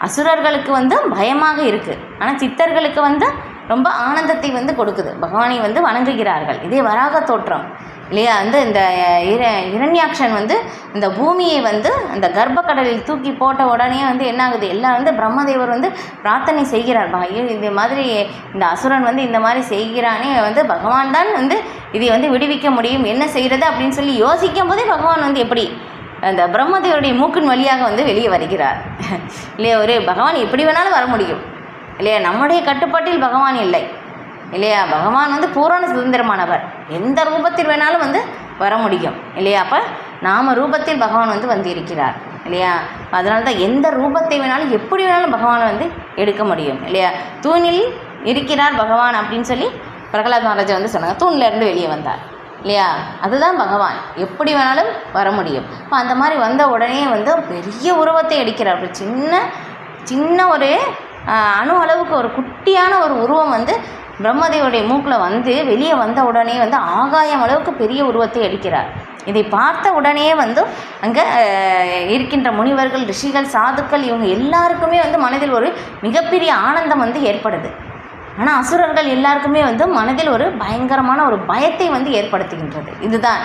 Speaker 1: அசுரர்களுக்கு வந்து பயமாக இருக்குது, ஆனால் சித்தர்களுக்கு வந்து ரொம்ப ஆனந்தத்தை வந்து கொடுக்குது. பகவானை வந்து வணங்குகிறார்கள். இதே வராக தோற்றம் இல்லையா. வந்து இந்த இரண்யாக்ஷன் வந்து இந்த பூமியை வந்து அந்த கர்ப்ப கடலில் தூக்கி போட்ட உடனே வந்து என்ன ஆகுது, எல்லாம் வந்து பிரம்மதேவர் வந்து பிரார்த்தனை செய்கிறார். ஐயோ இந்த மாதிரி இந்த அசுரன் வந்து இந்த மாதிரி செய்கிறானே, வந்து பகவான் தான் வந்து இதை வந்து விடுவிக்க முடியும், என்ன செய்கிறது அப்படின்னு சொல்லி யோசிக்கும் போதே பகவான் வந்து எப்படி அந்த பிரம்மதேவருடைய மூக்கின் வழியாக வந்து வெளியே வருகிறார் இல்லையா. ஒரு பகவான் எப்படி வேணாலும் வர முடியும் இல்லையா. நம்முடைய கட்டுப்பாட்டில் பகவான் இல்லை இல்லையா. பகவான் வந்து பூரண சுதந்திரமானவர், எந்த ரூபத்தில் வேணாலும் வந்து வர முடியும் இல்லையா. அப்போ நாம ரூபத்தில் பகவான் வந்து இருக்கிறார் இல்லையா. அதனால தான் எந்த ரூபத்தை வேணாலும் எப்படி வேணாலும் பகவானை வந்து எடுக்க முடியும் இல்லையா. தூணில் இருக்கிறார் பகவான் அப்படின்னு சொல்லி பிரகலாத் மகாராஜா வந்து சொன்னாங்க. தூணிலேருந்து வெளியே வந்தார் இல்லையா. அதுதான் பகவான், எப்படி வேணாலும் வர முடியும். இப்போ அந்த மாதிரி வந்த உடனே வந்து பெரிய உருவத்தை எடுக்கிறார். ஒரு சின்ன ஒரு அணு அளவுக்கு ஒரு குட்டியான ஒரு உருவம் வந்து பிரம்மதேவருடைய மூக்கில் வந்து வெளியே வந்த உடனே வந்து ஆகாயம் அளவுக்கு பெரிய உருவத்தை எடுக்கிறார். இதை பார்த்த உடனே வந்து அங்கே இருக்கின்ற முனிவர்கள், ரிஷிகள், சாதுக்கள் இவங்க எல்லாருக்குமே வந்து மனதில் ஒரு மிகப்பெரிய ஆனந்தம் வந்து ஏற்படுது. ஆனால் அசுரர்கள் எல்லாருக்குமே வந்து மனதில் ஒரு பயங்கரமான ஒரு பயத்தை வந்து ஏற்படுத்துகின்றது. இதுதான்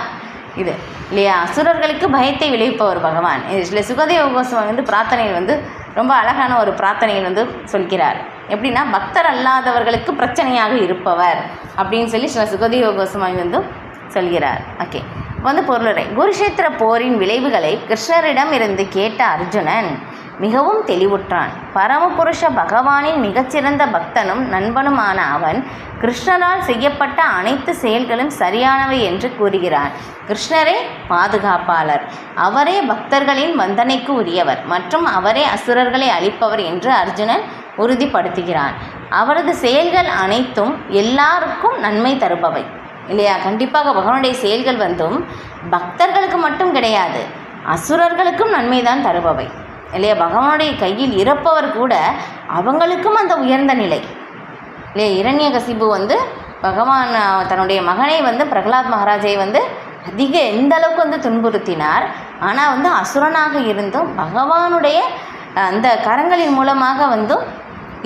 Speaker 1: இது இல்லையா. அசுரர்களுக்கு பயத்தை விளைவிப்பவர் பகவான். இதில் சுகதேவ கோஸ்வாமி வந்து பிரார்த்தனையில் வந்து ரொம்ப அழகான ஒரு பிரார்த்தனையில் வந்து சொல்கிறார். எப்படின்னா, பக்தர் அல்லாதவர்களுக்கு பிரச்சனையாக இருப்பவர் அப்படின்னு சொல்லி சில சுகதேவ கோஸ்வாமி வந்து சொல்கிறார். ஓகே. இப்போ வந்து பொருளுரை. குருஷேத்திர போரின் விளைவுகளை கிருஷ்ணரிடம் இருந்து கேட்ட அர்ஜுனன் மிகவும் தெளிவுற்றான். பரமபுருஷ பகவானின் மிகச்சிறந்த பக்தனும் நண்பனுமான அவன் கிருஷ்ணரால் செய்யப்பட்ட அனைத்து செயல்களும் சரியானவை என்று கூறுகிறான். கிருஷ்ணரே பாதுகாப்பாளர், அவரே பக்தர்களின் வந்தனைக்கு உரியவர் மற்றும் அவரே அசுரர்களை அழிப்பவர் என்று அர்ஜுனன் உறுதிப்படுத்துகிறான். அவரது செயல்கள் அனைத்தும் எல்லாருக்கும் நன்மை தருபவை இல்லையா. கண்டிப்பாக பகவானுடைய செயல்கள் வந்தும் பக்தர்களுக்கு மட்டும் கிடையாது, அசுரர்களுக்கும் நன்மை தான் தருபவை இல்லையா. பகவானுடைய கையில் இருப்பவர் கூட அவங்களுக்கும் அந்த உயர்ந்த நிலை இல்லையா. இரண்யகசிபு வந்து பகவான் தன்னுடைய மகனை வந்து பிரகலாத் மகாராஜை வந்து எந்த அளவுக்கு வந்து துன்புறுத்தினார். ஆனால் வந்து அசுரனாக இருந்தும் பகவானுடைய அந்த கரங்களின் மூலமாக வந்து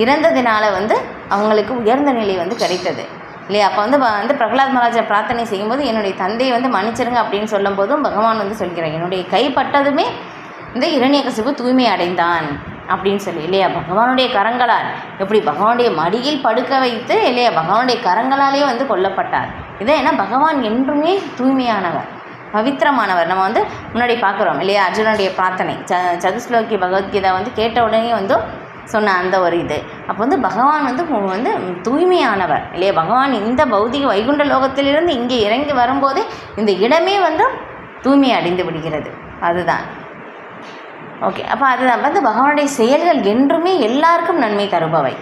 Speaker 1: இறந்ததினால வந்து அவங்களுக்கு உயர்ந்த நிலை வந்து கிடைத்தது இல்லையா. அப்போ வந்து பிரகலாத் மகாராஜா பிரார்த்தனை செய்யும்போது என்னுடைய தந்தையை வந்து மன்னிச்சிருங்க அப்படின்னு சொல்லும் போதும் பகவான் வந்து சொல்கிறார், என்னுடைய கைப்பட்டதுமே இந்த இரண்யகசிபு தூய்மை அடைந்தான் அப்படின்னு சொல்லி இல்லையா. பகவானுடைய கரங்களால் எப்படி பகவானுடைய மடியில் படுக்க வைத்து இல்லையா பகவானுடைய கரங்களாலே வந்து கொல்லப்பட்டார். இதை ஏன்னா பகவான் என்றுமே தூய்மையானவர், பவித்திரமானவர். நம்ம வந்து முன்னாடி பார்க்குறோம் இல்லையா. அர்ஜுனுடைய பிரார்த்தனை சதுஸ்லோகி பகவத்கீதா வந்து கேட்ட உடனே வந்து சொன்ன அந்த ஒரு இது. அப்போ வந்து பகவான் வந்து தூய்மையானவர் இல்லையா. பகவான் இந்த பௌதிக வைகுண்ட லோகத்திலிருந்து இங்கே இறங்கி வரும்போதே இந்த இடமே வந்து தூய்மை அடைந்து விடுகிறது. அதுதான் ஓகே. அப்போ அதுதான் வந்து பகவானுடைய செயல்கள் என்றுமே எல்லாருக்கும் நன்மை தருபவை,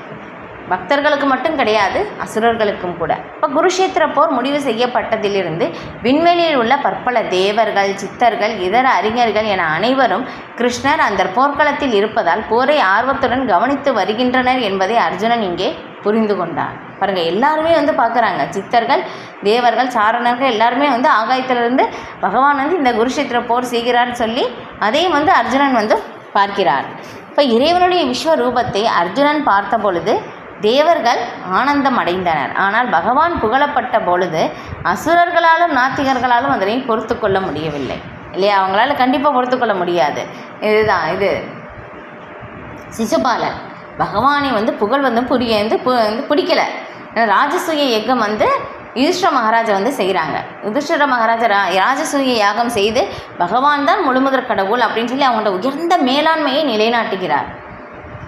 Speaker 1: பக்தர்களுக்கு மட்டும் கிடையாது, அசுரர்களுக்கும் கூட. இப்போ குருஷேத்திர போர் முடிவு செய்யப்பட்டதிலிருந்து விண்வெளியில் உள்ள பற்பல தேவர்கள், சித்தர்கள், இதர அறிஞர்கள் என அனைவரும் கிருஷ்ணர் அந்த போர்க்களத்தில் இருப்பதால் போரை ஆர்வத்துடன் கவனித்து வருகின்றனர் என்பதை அர்ஜுனன் இங்கே புரிந்து கொண்டார். பாருங்கள், எல்லாருமே வந்து பார்க்குறாங்க, சித்தர்கள், தேவர்கள், சாரணர்கள் எல்லாருமே வந்து ஆகாயத்திலிருந்து பகவான் வந்து இந்த குருஷேத்திர போர் செய்கிறார்னு சொல்லி அதையும் வந்து அர்ஜுனன் வந்து பார்க்கிறார். இப்போ இறைவனுடைய விஸ்வரூபத்தை அர்ஜுனன் பார்த்த பொழுது தேவர்கள் ஆனந்தம் அடைந்தனர். ஆனால் பகவான் புகழப்பட்ட பொழுது அசுரர்களாலும் நாத்திகர்களாலும் அதனை பொறுத்து கொள்ள முடியவில்லை இல்லையா. அவங்களால கண்டிப்பாக பொறுத்து கொள்ள முடியாது. இதுதான் இது சிசுபாலன் பகவானை வந்து புகழ் வந்து பிடிக்கலை. ராஜசூய யஜ்ஞம் வந்து யுதிஷ்டிர மகாராஜா வந்து செய்கிறாங்க. யுதிஷ்டிர மகாராஜா ராஜசூய யாகம் செய்து பகவான் தான் முழுமுதற் கடவுள் அப்படின்னு சொல்லி அவங்களோட உயர்ந்த மேலாண்மையை நிலைநாட்டுகிறார்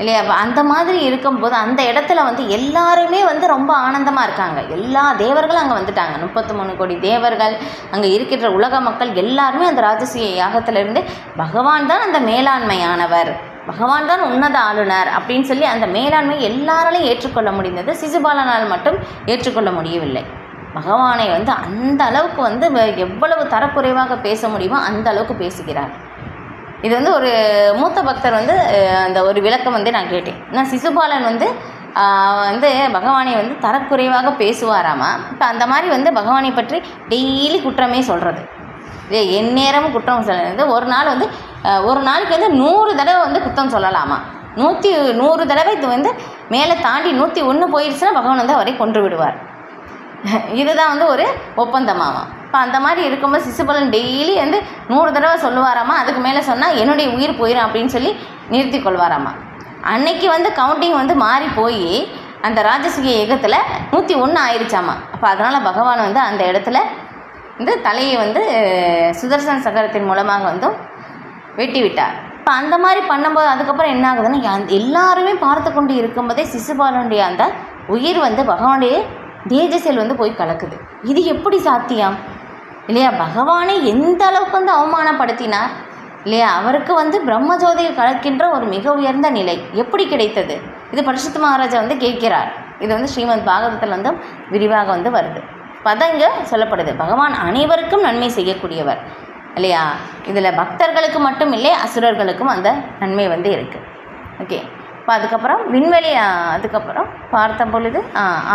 Speaker 1: இல்லையா. அந்த மாதிரி இருக்கும்போது அந்த இடத்துல வந்து எல்லாருமே வந்து ரொம்ப ஆனந்தமாக இருக்காங்க. எல்லா தேவர்களும் அங்கே வந்துட்டாங்க. 33 கோடி தேவர்கள், அங்கே இருக்கின்ற உலக மக்கள் எல்லாருமே அந்த ராஜசூய யாகத்திலிருந்து பகவான் தான் அந்த மேலாண்மையானவர், பகவான் தான் உன்னத ஆளுநர் அப்படின்னு சொல்லி அந்த மேலாண்மை எல்லாராலையும் ஏற்றுக்கொள்ள முடிந்தது. சிசுபாலனால் மட்டும் ஏற்றுக்கொள்ள முடியவில்லை. பகவானை வந்து அந்த அளவுக்கு வந்து எவ்வளவு தரக்குறைவாக பேச முடியுமோ அந்த அளவுக்கு பேசுகிறார். இது வந்து ஒரு மூத்த பக்தர் வந்து அந்த ஒரு விளக்கம் வந்து நான் கேட்டேன். நான் சிசுபாலன் வந்து பகவானை வந்து தரக்குறைவாக பேசுவாராமா. இப்போ அந்த மாதிரி வந்து பகவானை பற்றி டெய்லி குற்றமே சொல்கிறது, எந்நேரமும் குற்றம் சொல்கிறது. ஒரு நாள் வந்து ஒரு நாளைக்கு வந்து 100 தடவை வந்து குற்றம் சொல்லலாமா. 100 தடவை இது வந்து மேலே தாண்டி 101 போயிடுச்சுன்னா பகவான் வந்து அவரை கொன்று விடுவார். இதுதான் வந்து ஒரு ஒப்பந்தமாகும். இப்போ அந்த மாதிரி இருக்கும்போது சிசுபாலன் டெய்லி வந்து 100 தடவை சொல்லுவாராமா. அதுக்கு மேலே சொன்னால் என்னுடைய உயிர் போயிடும் அப்படின்னு சொல்லி நிறுத்தி கொள்வாராமா. அன்னைக்கு வந்து கவுண்டிங் வந்து மாறி போய் அந்த ராஜசூய யுகத்தில் 101 ஆயிடுச்சாமா. அப்போ அதனால் பகவான் வந்து அந்த இடத்துல இந்த தலையை வந்து சுதர்சன சக்கரத்தின் மூலமாக வந்து வெட்டி விட்டார். இப்போ அந்த மாதிரி பண்ணும்போது அதுக்கப்புறம் என்ன ஆகுதுன்னா எல்லாருமே பார்த்து கொண்டு இருக்கும்போதே சிசுபாலனுடைய அந்த உயிர் வந்து பகவானுடைய தேஜஸில் வந்து போய் கலக்குது. இது எப்படி சாத்தியம் இல்லையா. பகவானை எந்த அளவுக்கு வந்து அவமானப்படுத்தினார் இல்லையா. அவருக்கு வந்து பிரம்மஜோதியில் கலக்கின்ற ஒரு மிக உயர்ந்த நிலை எப்படி கிடைத்தது? இது பரிசுத்த மகாராஜா வந்து கேட்கிறார். இது வந்து ஸ்ரீமத் பாகவதத்தில் வந்து விரிவாக வந்து வருது. பதம் இங்கே சொல்லப்படுது, பகவான் அனைவருக்கும் நன்மை செய்யக்கூடியவர் இல்லையா. இதில் பக்தர்களுக்கு மட்டும் இல்லை, அசுரர்களுக்கும் அந்த நன்மை வந்து இருக்குது. ஓகே. இப்போ அதுக்கப்புறம் விண்வெளி அதுக்கப்புறம் பார்த்த பொழுது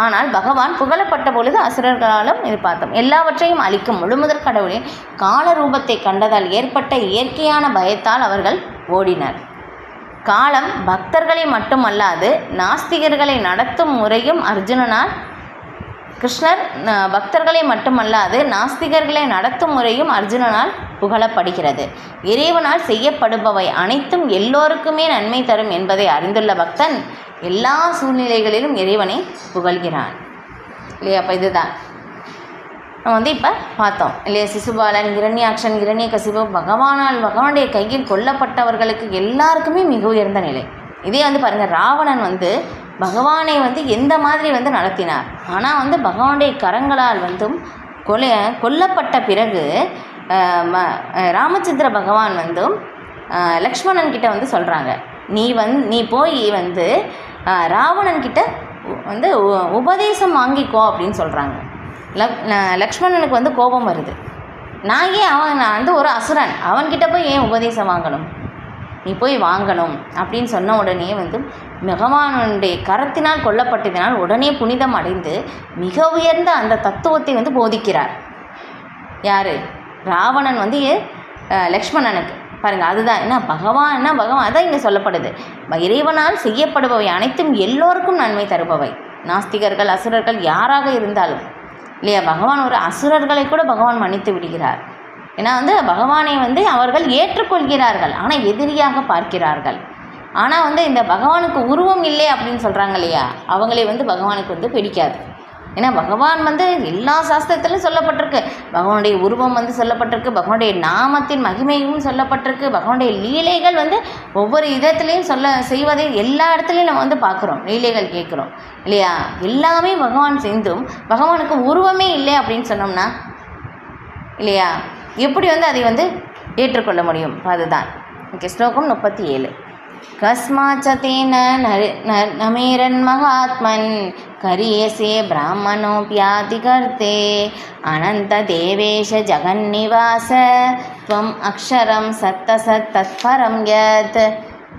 Speaker 1: ஆனால் பகவான் புகழப்பட்ட பொழுது அசுரர்களாலும் இது பார்த்தோம். எல்லாவற்றையும் அளிக்கும் முழுமுதற் கடவுளின் கால ரூபத்தை கண்டதால் ஏற்பட்ட இயற்கையான பயத்தால் அவர்கள் ஓடினர். காலம் பக்தர்களை மட்டுமல்லாது நாஸ்திகர்களை நடத்தும் முறையும் அர்ஜுனனால் கிருஷ்ணர் பக்தர்களை மட்டுமல்லாது நாஸ்திகர்களை நடத்தும் முறையும் அர்ஜுனனால் புகழப்படுகிறது. இறைவனால் செய்யப்படுபவை அனைத்தும் எல்லோருக்குமே நன்மை தரும் என்பதை அறிந்துள்ள பக்தன் எல்லா சூழ்நிலைகளிலும் இறைவனை புகழ்கிறான் இல்லையா. அப்போ இதுதான் நம்ம வந்து இப்போ பார்த்தோம் இல்லையா. சிசுபாலன், இரண்யாக்ஷன், இரண்யகசிபு பகவானுடைய கையில் கொல்லப்பட்டவர்களுக்கு எல்லாருக்குமே மிக உயர்ந்த நிலை. இதே வந்து பாருங்கள், ராவணன் வந்து பகவானை வந்து எந்த மாதிரி வந்து நடத்தினார். ஆனால் வந்து பகவானுடைய கரங்களால் வந்தும் கொல்லப்பட்ட பிறகு ராமச்சந்திர பகவான் வந்தும் லக்ஷ்மணன் கிட்ட வந்து சொல்கிறாங்க, நீ போய் வந்து ராவணன்கிட்ட வந்து உபதேசம் வாங்கிக்கோ அப்படின்னு சொல்கிறாங்க. லக்ஷ்மணனுக்கு வந்து கோபம் வருது. நான் வந்து ஒரு அசுரன், அவன்கிட்ட போய் ஏன் உபதேசம் வாங்கணும், நீ போய் வாங்கணும் அப்படின்னு சொன்ன உடனே வந்து பகவானுடைய கரத்தினால் கொல்லப்பட்டதினால் உடனே புனிதம் அடைந்து மிக உயர்ந்த அந்த தத்துவத்தை வந்து போதிக்கிறார். யார்? ராவணன் வந்து லக்ஷ்மணனுக்கு. பாருங்கள், அதுதான் என்ன பகவான்னா பகவான் அதான் இங்கே சொல்லப்படுது. இறைவனால் செய்யப்படுபவை அனைத்தும் எல்லோருக்கும் நன்மை தருபவை. நாஸ்திகர்கள், அசுரர்கள் யாராக இருந்தாலும் இல்லையா. பகவான் ஒரு அசுரர்களை கூட பகவான் மன்னித்து விடுகிறார். ஏன்னா வந்து பகவானை வந்து அவர்கள் ஏற்றுக்கொள்கிறார்கள், ஆனால் எதிரியாக பார்க்கிறார்கள். ஆனால் வந்து இந்த பகவானுக்கு உருவம் இல்லை அப்படின்னு சொல்கிறாங்க இல்லையா, அவங்களே வந்து பகவானுக்கு வந்து பிடிக்காது. ஏன்னா பகவான் வந்து எல்லா சாஸ்திரத்திலும் சொல்லப்பட்டிருக்கு, பகவானுடைய உருவம் வந்து சொல்லப்பட்டிருக்கு, பகவானுடைய நாமத்தின் மகிமையும் சொல்லப்பட்டிருக்கு, பகவானுடைய லீலைகள் வந்து ஒவ்வொரு விதத்துலேயும் செய்வதை எல்லா இடத்துலையும் நம்ம வந்து பார்க்குறோம், லீலைகள் கேட்குறோம் இல்லையா. எல்லாமே பகவான் செஞ்சும் பகவானுக்கு உருவமே இல்லை அப்படின்னு சொன்னோம்னா இல்லையா, எப்படி வந்து அதை வந்து ஏற்றுக்கொள்ள முடியும்? அதுதான் ஓகே. ஸ்லோகம் 37. கஸ்மாச்சதேன நமேரன் மகாத்மன் கரியசே பிராமணோப்யாதிகர்த்தே அனந்த தேவேஷ ஜகன்னிவாச துவம் அக்ஷரம் சத்தசத் தத்பரம் யத்.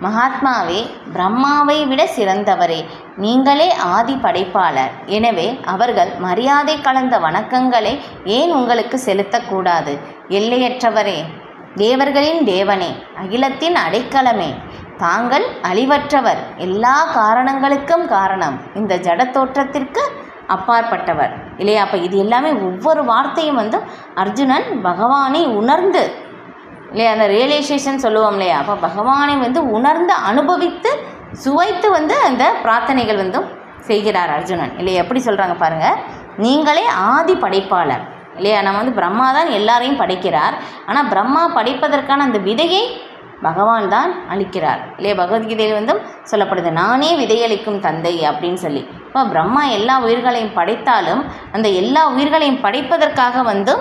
Speaker 1: மகாத்மாவே, பிரம்மாவை விட சிறந்தவரே, நீங்களே ஆதி படைப்பாளர். எனவே அவர்கள் மரியாதை கலந்த வணக்கங்களை ஏன் உங்களுக்கு செலுத்தக்கூடாது? எல்லையற்றவரே, தேவர்களின் தேவனே, அகிலத்தின் அடைக்கலமே, தாங்கள் அழிவற்றவர், எல்லா காரணங்களுக்கும் காரணம், இந்த ஜட தோற்றத்திற்கு அப்பாற்பட்டவர் இல்லையா. அப்போ இது எல்லாமே ஒவ்வொரு வார்த்தையும் வந்து அர்ஜுனன் பகவானை உணர்ந்து இல்லையா, அந்த ரியலைசேஷன் சொல்லுவோம் இல்லையா. அப்போ பகவானை வந்து உணர்ந்து அனுபவித்து சுவைத்து வந்து அந்த பிரார்த்தனைகள் வந்து செய்கிறார் அர்ஜுனன் இல்லையா. எப்படி சொல்கிறாங்க பாருங்கள். நீங்களே ஆதி படைப்பாளர் இல்லையா. நம்ம வந்து பிரம்மா தான் எல்லாரையும் படைக்கிறார். ஆனால் பிரம்மா படைப்பதற்கான அந்த விதையை பகவான் தான் அளிக்கிறார் இல்லையா. பகவத்கீதையில் வந்து சொல்லப்படுது, நானே விதையளிக்கும் தந்தை அப்படின்னு சொல்லி. இப்போ பிரம்மா எல்லா உயிர்களையும் படைத்தாலும் அந்த எல்லா உயிர்களையும் படைப்பதற்காக வந்து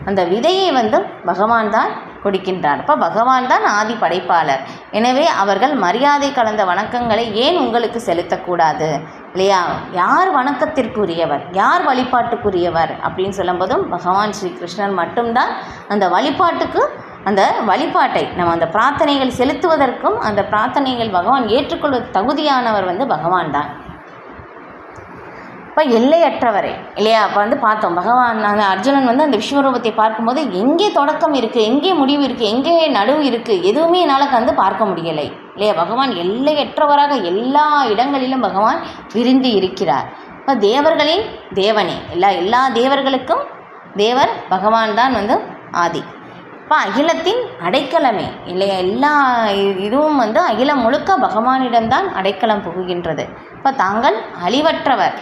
Speaker 1: அந்த விதையை வந்து பகவான் தான் கொடுக்கின்றார். இப்போ பகவான் தான் ஆதி படைப்பாளர். எனவே அவர்கள் மரியாதை கலந்த வணக்கங்களை ஏன் உங்களுக்கு செலுத்தக்கூடாது இல்லையா. யார் வணக்கத்திற்குரியவர், யார் வழிபாட்டுக்குரியவர் அப்படின்னு சொல்லும்போதும் பகவான் ஸ்ரீ கிருஷ்ணர் மட்டும்தான் அந்த வழிபாட்டை நம்ம அந்த பிரார்த்தனைகள் செலுத்துவதற்கும் அந்த பிரார்த்தனைகள் பகவான் ஏற்றுக்கொள்வது தகுதியானவர் வந்து பகவான் தான். இப்போ எல்லையற்றவரே இல்லையா. அப்போ வந்து பார்த்தோம் பகவான் அந்த அர்ஜுனன் வந்து அந்த விஸ்வரூபத்தை பார்க்கும்போது எங்கே தொடக்கம் இருக்குது, எங்கே முடிவு இருக்குது, எங்கே நடுவு இருக்குது, எதுவுமே என்னால் வந்து பார்க்க முடியலை இல்லையா. பகவான் எல்லையற்றவராக எல்லா இடங்களிலும் பகவான் விரிந்து இருக்கிறார். இப்போ தேவர்களின் தேவனே, எல்லா தேவர்களுக்கும் தேவர் பகவான் தான் வந்து ஆதி. இப்போ அகிலத்தின் அடைக்கலமே இல்லையா. எல்லா இதுவும் வந்து அகிலம் முழுக்க பகவானிடம்தான் அடைக்கலம் புகுகின்றது. இப்போ தாங்கள் அழிவற்றவர்,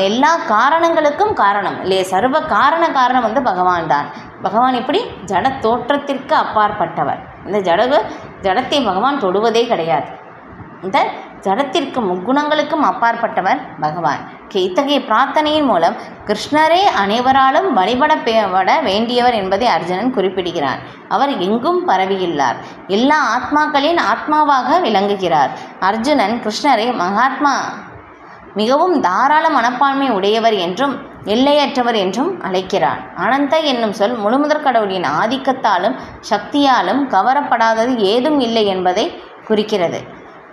Speaker 1: எல்லா காரணங்களுக்கும் காரணம் இல்லையா. சர்வ காரணம் வந்து பகவான் தான். பகவான் இப்படி ஜட தோற்றத்திற்கு அப்பாற்பட்டவர். இந்த ஜடத்தை பகவான் தொடுவதே கிடையாது. இந்த ஜடத்திற்கு முக்குணங்களுக்கும் அப்பாற்பட்டவர் பகவான். இத்தகைய பிரார்த்தனையின் மூலம் கிருஷ்ணரே அனைவராலும் வழிபட வேண்டியவர் என்பதை அர்ஜுனன் குறிப்பிடுகிறார். அவர் எங்கும் பரவியுள்ளார், எல்லா ஆத்மாக்களின் ஆத்மாவாக விளங்குகிறார். அர்ஜுனன் கிருஷ்ணரை மகாத்மா, மிகவும் தாராள மனப்பான்மை உடையவர் என்றும் எல்லையற்றவர் என்றும் அழைக்கிறார். அனந்த என்னும் சொல் முழுமுதற் கடவுளின் ஆதிக்கத்தாலும் சக்தியாலும் கவரப்படாதது ஏதும் இல்லை என்பதை குறிக்கிறது.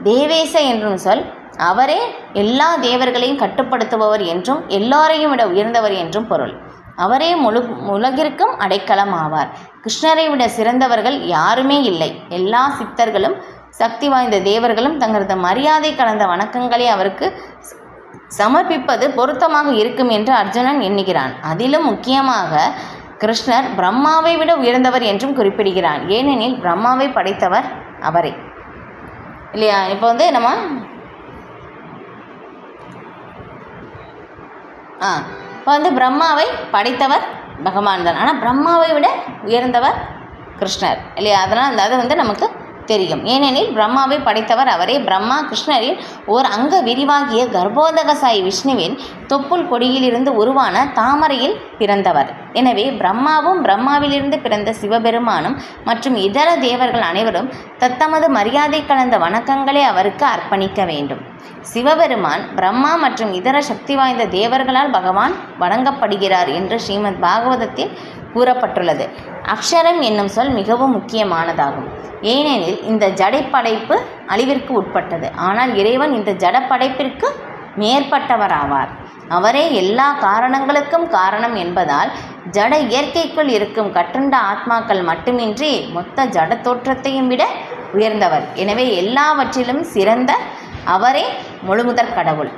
Speaker 1: தேவேச என்னும் சொல் அவரே எல்லா தேவர்களையும் கட்டுப்படுத்துபவர் என்றும் எல்லோரையும் விட உயர்ந்தவர் என்றும் பொருள். அவரே உலகிற்கும் அடைக்கலம் ஆவார். கிருஷ்ணரை விட சிறந்தவர்கள் யாருமே இல்லை. எல்லா சித்தர்களும் சக்தி வாய்ந்த தேவர்களும் தங்களது மரியாதை கலந்த வணக்கங்களை அவருக்கு சமர்ப்பிப்பது பொருத்தமாக இருக்கும் என்று அர்ஜுனன் எண்ணுகிறான். அதிலும் முக்கியமாக கிருஷ்ணர் பிரம்மாவை விட உயர்ந்தவர் என்றும் குறிப்பிடுகிறான். ஏனெனில் பிரம்மாவை படைத்தவர் அவரே இல்லையா. இப்போ வந்து நம்ம இப்போ வந்து பிரம்மாவை படைத்தவர் பகவான் தான். ஆனால் பிரம்மாவை விட உயர்ந்தவர் கிருஷ்ணர் இல்லையா. அதனால் அது வந்து நமக்கு தெரியும். ஏனெனில் பிரம்மாவை படைத்தவர் அவரே. பிரம்மா கிருஷ்ணரின் ஓர் அங்க விரிவாகிய கர்ப்போதகசாயி விஷ்ணுவின் தொப்புள் கொடியிலிருந்து உருவான தாமரையில் பிறந்தவர். எனவே பிரம்மாவும் பிரம்மாவிலிருந்து பிறந்த சிவபெருமானும் மற்றும் இதர தேவர்கள் அனைவரும் தத்தமது மரியாதை கலந்த வணக்கங்களை அவருக்கு அர்ப்பணிக்க வேண்டும். சிவபெருமான் பிரம்மா மற்றும் இதர சக்தி வாய்ந்த தேவர்களால் பகவான் வணங்கப்படுகிறார் என்று ஸ்ரீமத் பாகவதத்தில் கூறப்பட்டுள்ளது. அக்ஷரம் என்னும் சொல் மிகவும் முக்கியமானதாகும். ஏனெனில் இந்த ஜடைப்படைப்பு அழிவிற்கு உட்பட்டது. ஆனால் இறைவன் இந்த ஜடப்படைப்பிற்கு மேற்பட்டவராவார். அவரே எல்லா காரணங்களுக்கும் காரணம் என்பதால் ஜட இயற்கைக்குள் இருக்கும் கட்டுண்ட ஆத்மாக்கள் மட்டுமின்றி மொத்த ஜட தோற்றத்தையும் விட உயர்ந்தவர். எனவே எல்லாவற்றிலும் சிறந்த அவரே முழுமுதற் கடவுள்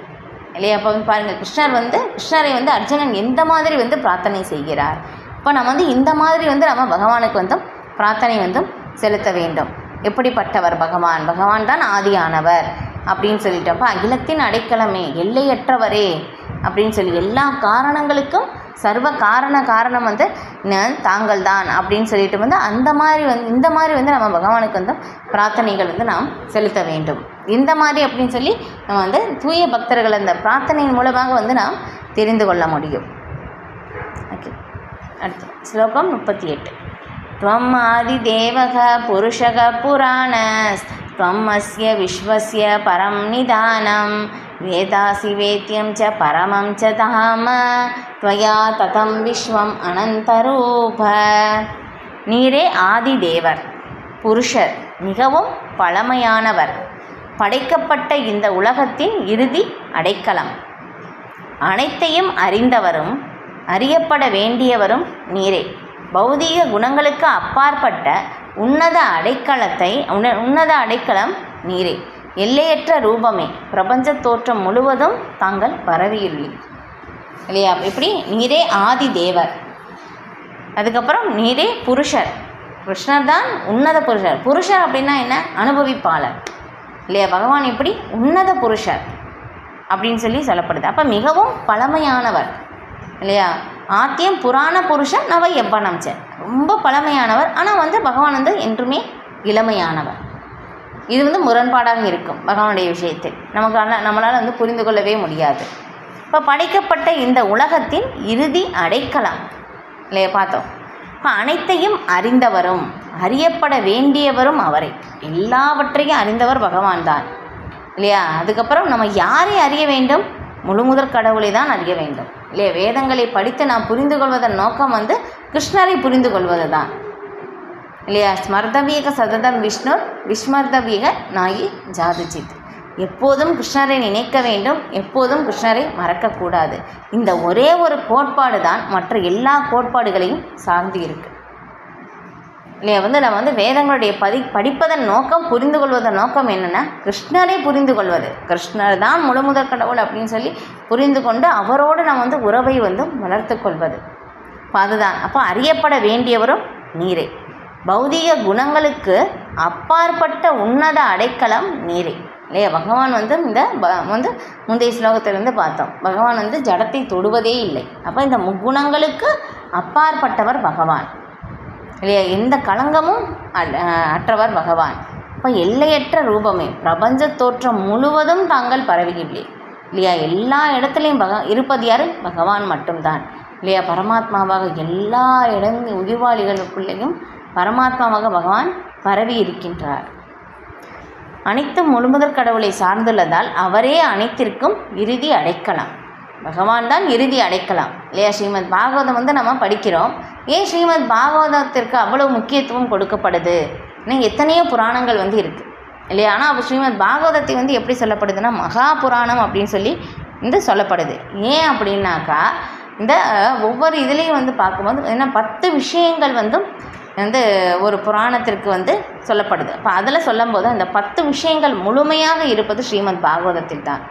Speaker 1: இல்லையா. அப்போ பாருங்கள், கிருஷ்ணரை வந்து அர்ஜுனன் எந்த மாதிரி வந்து பிரார்த்தனை செய்கிறார். இப்போ நம்ம வந்து இந்த மாதிரி வந்து நம்ம பகவானுக்கு வந்து பிரார்த்தனை வந்து செலுத்த வேண்டும். எப்படிப்பட்டவர் பகவான்? பகவான் தான் ஆதியானவர் அப்படின்னு சொல்லிட்டு, அப்போ அகிலத்தின் அடைக்கலமே, எல்லையற்றவரே அப்படின்னு சொல்லி எல்லா காரணங்களுக்கும் சர்வ காரணம் வந்து தாங்கள் தான் அப்படின்னு சொல்லிட்டு வந்து இந்த மாதிரி வந்து நம்ம பகவானுக்கு வந்து பிரார்த்தனைகள் வந்து நாம் செலுத்த வேண்டும். இந்த மாதிரி அப்படின்னு சொல்லி நம்ம வந்து தூய பக்தர்கள் அந்த பிரார்த்தனையின் மூலமாக வந்து நாம் தெரிந்து கொள்ள முடியும். ஓகே, அடுத்து ஸ்லோகம் 38. त्वम् आदिदेवः पुरुषः पुराणस्त्वम् अस्य विश्वस्य परं निधानं वेदासि वेद्यं च परमं च धाम त्वया ततं विश्वम् अनन्तरूप. நீரே ஆதி தேவர், புருஷர், மிகவும் பழமையானவர், படைக்கப்பட்ட இந்த உலகத்தின் இறுதி அடைக்கலம், அனைத்தையும் அறிந்தவரும் அறியப்பட வேண்டியவரும் நீரே. பௌதீக குணங்களுக்கு அப்பாற்பட்ட உன்னத அடைக்கலம் நீரே. எல்லையற்ற ரூபமே, பிரபஞ்ச தோற்றம் முழுவதும் தாங்கள் பரவியுள்ளீர் இல்லையா. இப்படி நீரே ஆதி தேவர், அதுக்கப்புறம் நீரே புருஷர். கிருஷ்ணர் தான் உன்னத புருஷர். புருஷர் அப்படின்னா என்ன? அனுபவிப்பாளர் இல்லையா. பகவான் இப்படி உன்னத புருஷர் அப்படின்னு சொல்லி சொல்லப்படுது. அப்போ மிகவும் பழமையானவர், இல்லையா? ஆத்தியம் புராண புருஷன் நவ எவ்வனம் ச, ரொம்ப பழமையானவர், ஆனால் வந்து பகவான் வந்து என்றுமே இளமையானவர். இது வந்து முரண்பாடாக இருக்கும் பகவானுடைய விஷயத்தில். நம்மளால் வந்து புரிந்து கொள்ளவே முடியாது. இப்போ படைக்கப்பட்ட இந்த உலகத்தின் இறுதி அடைக்கலம் இல்லையா பார்த்தோம். இப்போ அனைத்தையும் அறிந்தவரும் அறியப்பட வேண்டியவரும் அவரை, எல்லாவற்றையும் அறிந்தவர் பகவான் தான் இல்லையா? அதுக்கப்புறம் நம்ம யாரை அறிய வேண்டும்? முழுமுதற் கடவுளை தான் அறிய வேண்டும் இல்லையா? வேதங்களை படித்து நாம் புரிந்து கொள்வதன் நோக்கம் வந்து கிருஷ்ணரை புரிந்து கொள்வது தான் இல்லையா? ஸ்மர்தவீக சததம் விஷ்ணுர் விஸ்மர்தவீக நாயி ஜாதுஜித். எப்போதும் கிருஷ்ணரை நினைக்க வேண்டும், எப்போதும் கிருஷ்ணரை மறக்கக்கூடாது. இந்த ஒரே ஒரு கோட்பாடு தான் மற்ற எல்லா கோட்பாடுகளையும் சார்ந்து இருக்கு இல்லையா? வந்து நம்ம வந்து வேதங்களுடைய படிப்பதன் நோக்கம், புரிந்து கொள்வதன் நோக்கம் என்னென்னா கிருஷ்ணரை புரிந்து கொள்வது. கிருஷ்ணர் தான் முழுமுதற் கடவுள் அப்படின்னு சொல்லி புரிந்து கொண்டு அவரோடு நம்ம வந்து உறவை வந்து வளர்த்து கொள்வது. இப்போ அதுதான். அப்போ அறியப்பட வேண்டியவரும் நீரே. பௌதிக குணங்களுக்கு அப்பாற்பட்ட உன்னத அடைக்கலம் நீரே இல்லையா? பகவான் வந்து வந்து முந்தைய ஸ்லோகத்திலிருந்து பார்த்தோம், பகவான் வந்து ஜடத்தை தொடுவதே இல்லை. அப்போ இந்த முக்குணங்களுக்கு அப்பாற்பட்டவர் பகவான் இல்லையா? எந்த களங்கமும் அற்றவர் பகவான். இப்போ எல்லையற்ற ரூபமே, பிரபஞ்ச தோற்றம் முழுவதும் தாங்கள் பரவுகில்லை இல்லையா? எல்லா இடத்துலையும் இருப்பது யார்? பகவான் மட்டும்தான் இல்லையா? பரமாத்மாவாக எல்லா உயிர்வாளிகளுக்குள்ளேயும் பரமாத்மாவாக பகவான் பரவி இருக்கின்றார். அனைத்தும் முழுமுதற் கடவுளை சார்ந்துள்ளதால் அவரே அனைத்திற்கும் இறுதி அடைக்கலாம். பகவான் தான் இறுதி அடைக்கலாம் இல்லையா? ஸ்ரீமத் பாகவதம் வந்து நம்ம படிக்கிறோம். ஏன் ஸ்ரீமத் பாகவதத்திற்கு அவ்வளவு முக்கியத்துவம் கொடுக்கப்படுது? இன்னும் எத்தனையோ புராணங்கள் வந்து இருக்குது இல்லையா? ஆனால் அப்போ ஸ்ரீமத் பாகவதத்தை வந்து எப்படி சொல்லப்படுதுன்னா மகா புராணம் அப்படின்னு சொல்லி வந்து சொல்லப்படுது. ஏன் அப்படின்னாக்கா இந்த ஒவ்வொரு இதுலேயும் வந்து பார்க்கும்போது என்ன 10 விஷயங்கள் வந்து ஒரு புராணத்திற்கு வந்து சொல்லப்படுது. அப்போ அதில் சொல்லும்போது அந்த 10 விஷயங்கள் முழுமையாக இருப்பது ஸ்ரீமத் பாகவதத்தில் தான்.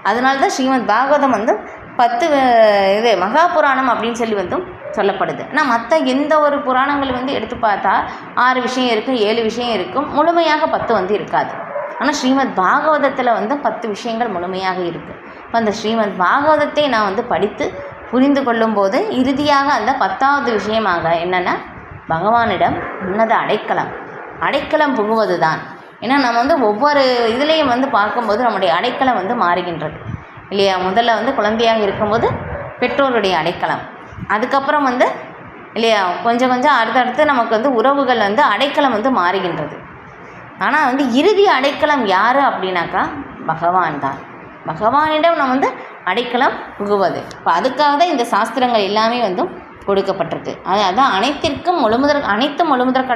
Speaker 1: அதனால தான் ஸ்ரீமத் பாகவதம் வந்து 10 மகா புராணம் அப்படின்னு சொல்லி வந்து சொல்லப்படுது. ஆனால் மற்ற எந்த ஒரு புராணங்கள் வந்து எடுத்து பார்த்தா 6 விஷயம் இருக்கும், 7 விஷயம் இருக்கும், முழுமையாக 10 வந்து இருக்காது. ஆனால் ஸ்ரீமத் பாகவதத்தில் வந்து 10 விஷயங்கள் முழுமையாக இருக்குது. இப்போ அந்த ஸ்ரீமத் பாகவதத்தை நான் வந்து படித்து புரிந்து கொள்ளும்போது இறுதியாக அந்த 10வது விஷயமாக என்னென்னா பகவானிடம் உன்னத அடைக்கலம் புகுவது தான். ஏன்னா நம்ம வந்து ஒவ்வொரு இதுலேயும் வந்து பார்க்கும்போது நம்முடைய அடைக்கலம் வந்து மாறுகின்றது இல்லையா? முதல்ல வந்து குழந்தையாக இருக்கும்போது பெற்றோருடைய அடைக்கலம், அதுக்கப்புறம் வந்து இல்லையா கொஞ்சம் அடுத்தடுத்து நமக்கு வந்து உறவுகள் வந்து அடைக்கலம் வந்து மாறுகின்றது. ஆனால் வந்து இறுதி அடைக்கலம் யார் அப்படின்னாக்கா பகவான் தான். பகவானிடம் நம்ம வந்து அடைக்கலம் புகுவது. இப்போ அதுக்காக தான் இந்த சாஸ்திரங்கள் எல்லாமே வந்து கொடுக்கப்பட்டிருக்கு. அதான் அனைத்திற்கும் அனைத்து முழுமுதற்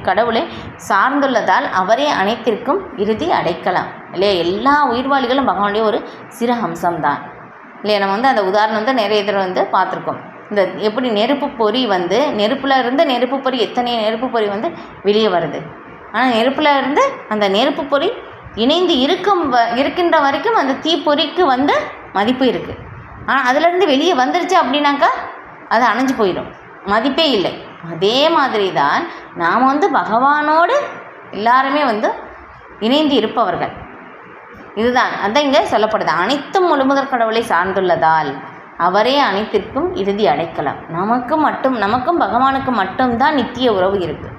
Speaker 1: கடவுளை சார்ந்துள்ளதால் அவரே அனைத்திற்கும் இறுதி அடைக்கலாம் இல்லையா? எல்லா உயிர்வாளிகளும் பகவானுடைய ஒரு சிறு அம்சம்தான் இல்லையா? நம்ம வந்து அந்த உதாரணம் வந்து நிறைய தடவை வந்து பார்த்துருக்கோம். இந்த எப்படி நெருப்பு பொறி வந்து நெருப்பில் இருந்து நெருப்பு பொறி எத்தனை நெருப்பு பொறி வந்து வெளியே வருது. ஆனால் நெருப்பில் இருந்து அந்த நெருப்பு பொறி இணைந்து இருக்கின்ற வரைக்கும் அந்த தீப்பொறிக்கு வந்து மதிப்பு இருக்குது. ஆனால் அதிலேருந்து வெளியே வந்துருச்சு அப்படின்னாக்கா அது அணைஞ்சு போயிடும், மதிப்பே இல்லை. அதே மாதிரி தான் நாம் வந்து பகவானோடு எல்லாருமே வந்து இணைந்து இருப்பவர்கள். இதுதான் அதான் இங்கே சொல்லப்படுது. அனைத்தும் முழுமுதற் கடவுளை சார்ந்துள்ளதால் அவரே அனைத்திற்கும் இறுதி அடைக்கலாம். நமக்கும் பகவானுக்கு மட்டும்தான் நித்திய உறவு இருக்குது.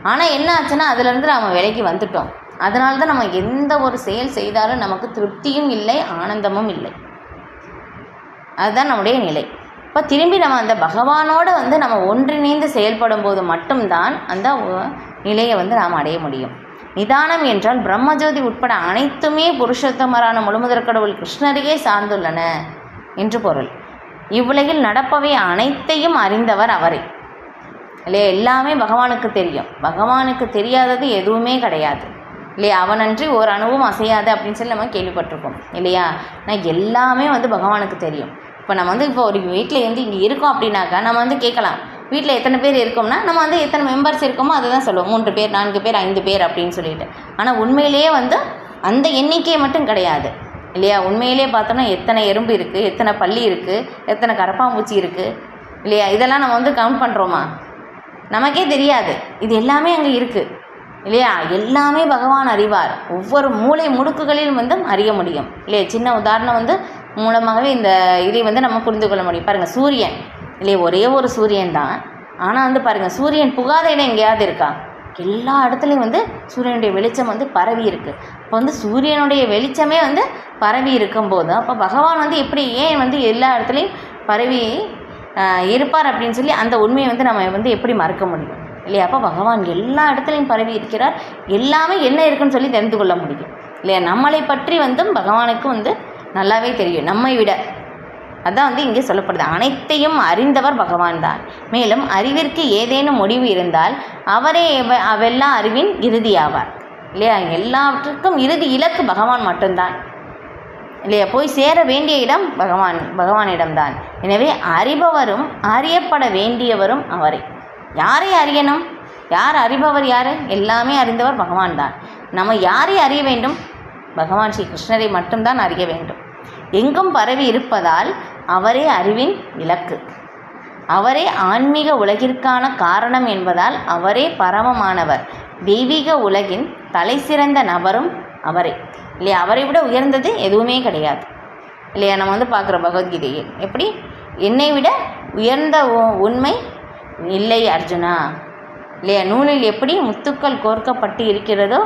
Speaker 1: ஆனால் என்ன ஆச்சுன்னா அதிலிருந்து நாம் விலகி வந்துட்டோம். அதனால தான் நம்ம எந்த ஒரு செயல் செய்தாலும் நமக்கு திருப்தியும் இல்லை, ஆனந்தமும் இல்லை. அதுதான் நம்முடைய நிலை. இப்போ திரும்பி நம்ம அந்த பகவானோடு வந்து நம்ம ஒன்றிணைந்து செயல்படும் போது மட்டும்தான் அந்த நிலையை வந்து நாம் அடைய முடியும். நிதானம் என்றால் பிரம்மஜோதி உட்பட அனைத்துமே புருஷோத்தமரான முழுமுதற் கடவுள் கிருஷ்ணரையே சார்ந்துள்ளன என்று பொருள். இவ்வுலகில் நடப்பவை அனைத்தையும் அறிந்தவர் அவரே இல்லையா? எல்லாமே பகவானுக்கு தெரியும். பகவானுக்கு தெரியாதது எதுவுமே கிடையாது இல்லையா? அவனன்றி ஒரு அணுவும் அசையாது அப்படின்னு சொல்லி நம்ம கேள்விப்பட்டிருக்கோம் இல்லையா? ஆனால் எல்லாமே வந்து பகவானுக்கு தெரியும். இப்போ நம்ம வந்து இப்போ ஒரு வீட்டில் வந்து இங்கே இருக்கோம் அப்படின்னாக்கா நம்ம வந்து கேட்கலாம், வீட்டில் எத்தனை பேர் இருக்கோம்னா நம்ம வந்து எத்தனை மெம்பர்ஸ் இருக்கோமோ அதை தான் சொல்லுவோம். 3 பேர் 4 பேர் 5 பேர் அப்படின்னு சொல்லிட்டு. ஆனால் உண்மையிலேயே வந்து அந்த எண்ணிக்கை மட்டும் கிடையாது இல்லையா? உண்மையிலேயே பார்த்தோம்னா எத்தனை எறும்பு இருக்குது, எத்தனை பல்லி இருக்குது, எத்தனை கரப்பாம்பூச்சி இருக்குது இல்லையா? இதெல்லாம் நம்ம வந்து கவுண்ட் பண்ணுறோமா? நமக்கே தெரியாது. இது எல்லாமே அங்கே இருக்குது இல்லையா? எல்லாமே பகவான் அறிவார். ஒவ்வொரு மூளை முடுக்குகளிலும் வந்து அறிய முடியும் இல்லையா? சின்ன உதாரணம் வந்து மூலமாகவே இந்த இதை வந்து நம்ம புரிந்து கொள்ள முடியும். பாருங்கள், சூரியன் இல்லையே, ஒரே ஒரு சூரியன் தான். ஆனால் வந்து பாருங்கள், சூரியன் புகாத இடம் எங்கேயாவது இருக்கா? எல்லா இடத்துலையும் வந்து சூரியனுடைய வெளிச்சம் வந்து பரவி இருக்குது. இப்போ வந்து சூரியனுடைய வெளிச்சமே வந்து பரவி இருக்கும்போது அப்போ பகவான் வந்து எப்படி ஏன் வந்து எல்லா இடத்துலையும் பரவி இருப்பார் அப்படின்னு சொல்லி அந்த உண்மையை வந்து நம்ம வந்து எப்படி மறக்க முடியும் இல்லையா? அப்போ பகவான் எல்லா இடத்துலையும் பரவி இருக்கிறார். எல்லாமே என்ன இருக்குன்னு சொல்லி தெரிந்து கொள்ள முடியும் இல்லையா? நம்மளை பற்றி வந்து பகவானுக்கு வந்து நல்லாவே தெரியும், நம்மை விட. அதான் வந்து இங்கே சொல்லப்படுது, அனைத்தையும் அறிந்தவர் பகவான் தான். மேலும் அறிவிற்கு ஏதேனும் முடிவு இருந்தால் அவரே அவ்வெல்லாம் அறிவின் இறுதி ஆவார் இல்லையா? எல்லாவற்றுக்கும் இறுதி இலக்கு பகவான் மட்டும்தான் இல்லையா? போய் சேர வேண்டிய இடம் பகவானிடம்தான். எனவே அறிபவரும் அறியப்பட வேண்டியவரும் அவரே. யாரை அறியணும்? யார் அறிபவர்? யார்? எல்லாமே அறிந்தவர் பகவான் தான். நம்ம யாரை அறிய வேண்டும்? பகவான் ஸ்ரீ கிருஷ்ணரை மட்டும்தான் அறிய வேண்டும். எங்கும் பரவி இருப்பதால் அவரே அறிவின் இலக்கு, அவரே ஆன்மீக உலகிற்கான காரணம் என்பதால் அவரே பரமமானவர். தெய்வீக உலகின் தலை சிறந்த நபரும் அவரே இல்லையா? அவரை விட உயர்ந்தது எதுவுமே கிடையாது இல்லையா? நம்ம வந்து பார்க்குறோம் பகவத்கீதையில் எப்படி, என்னை விட உயர்ந்த உண்மை இல்லை அர்ஜுனா இல்லையா? நூலில் எப்படி முத்துக்கள் கோர்க்கப்பட்டு இருக்கிறதோ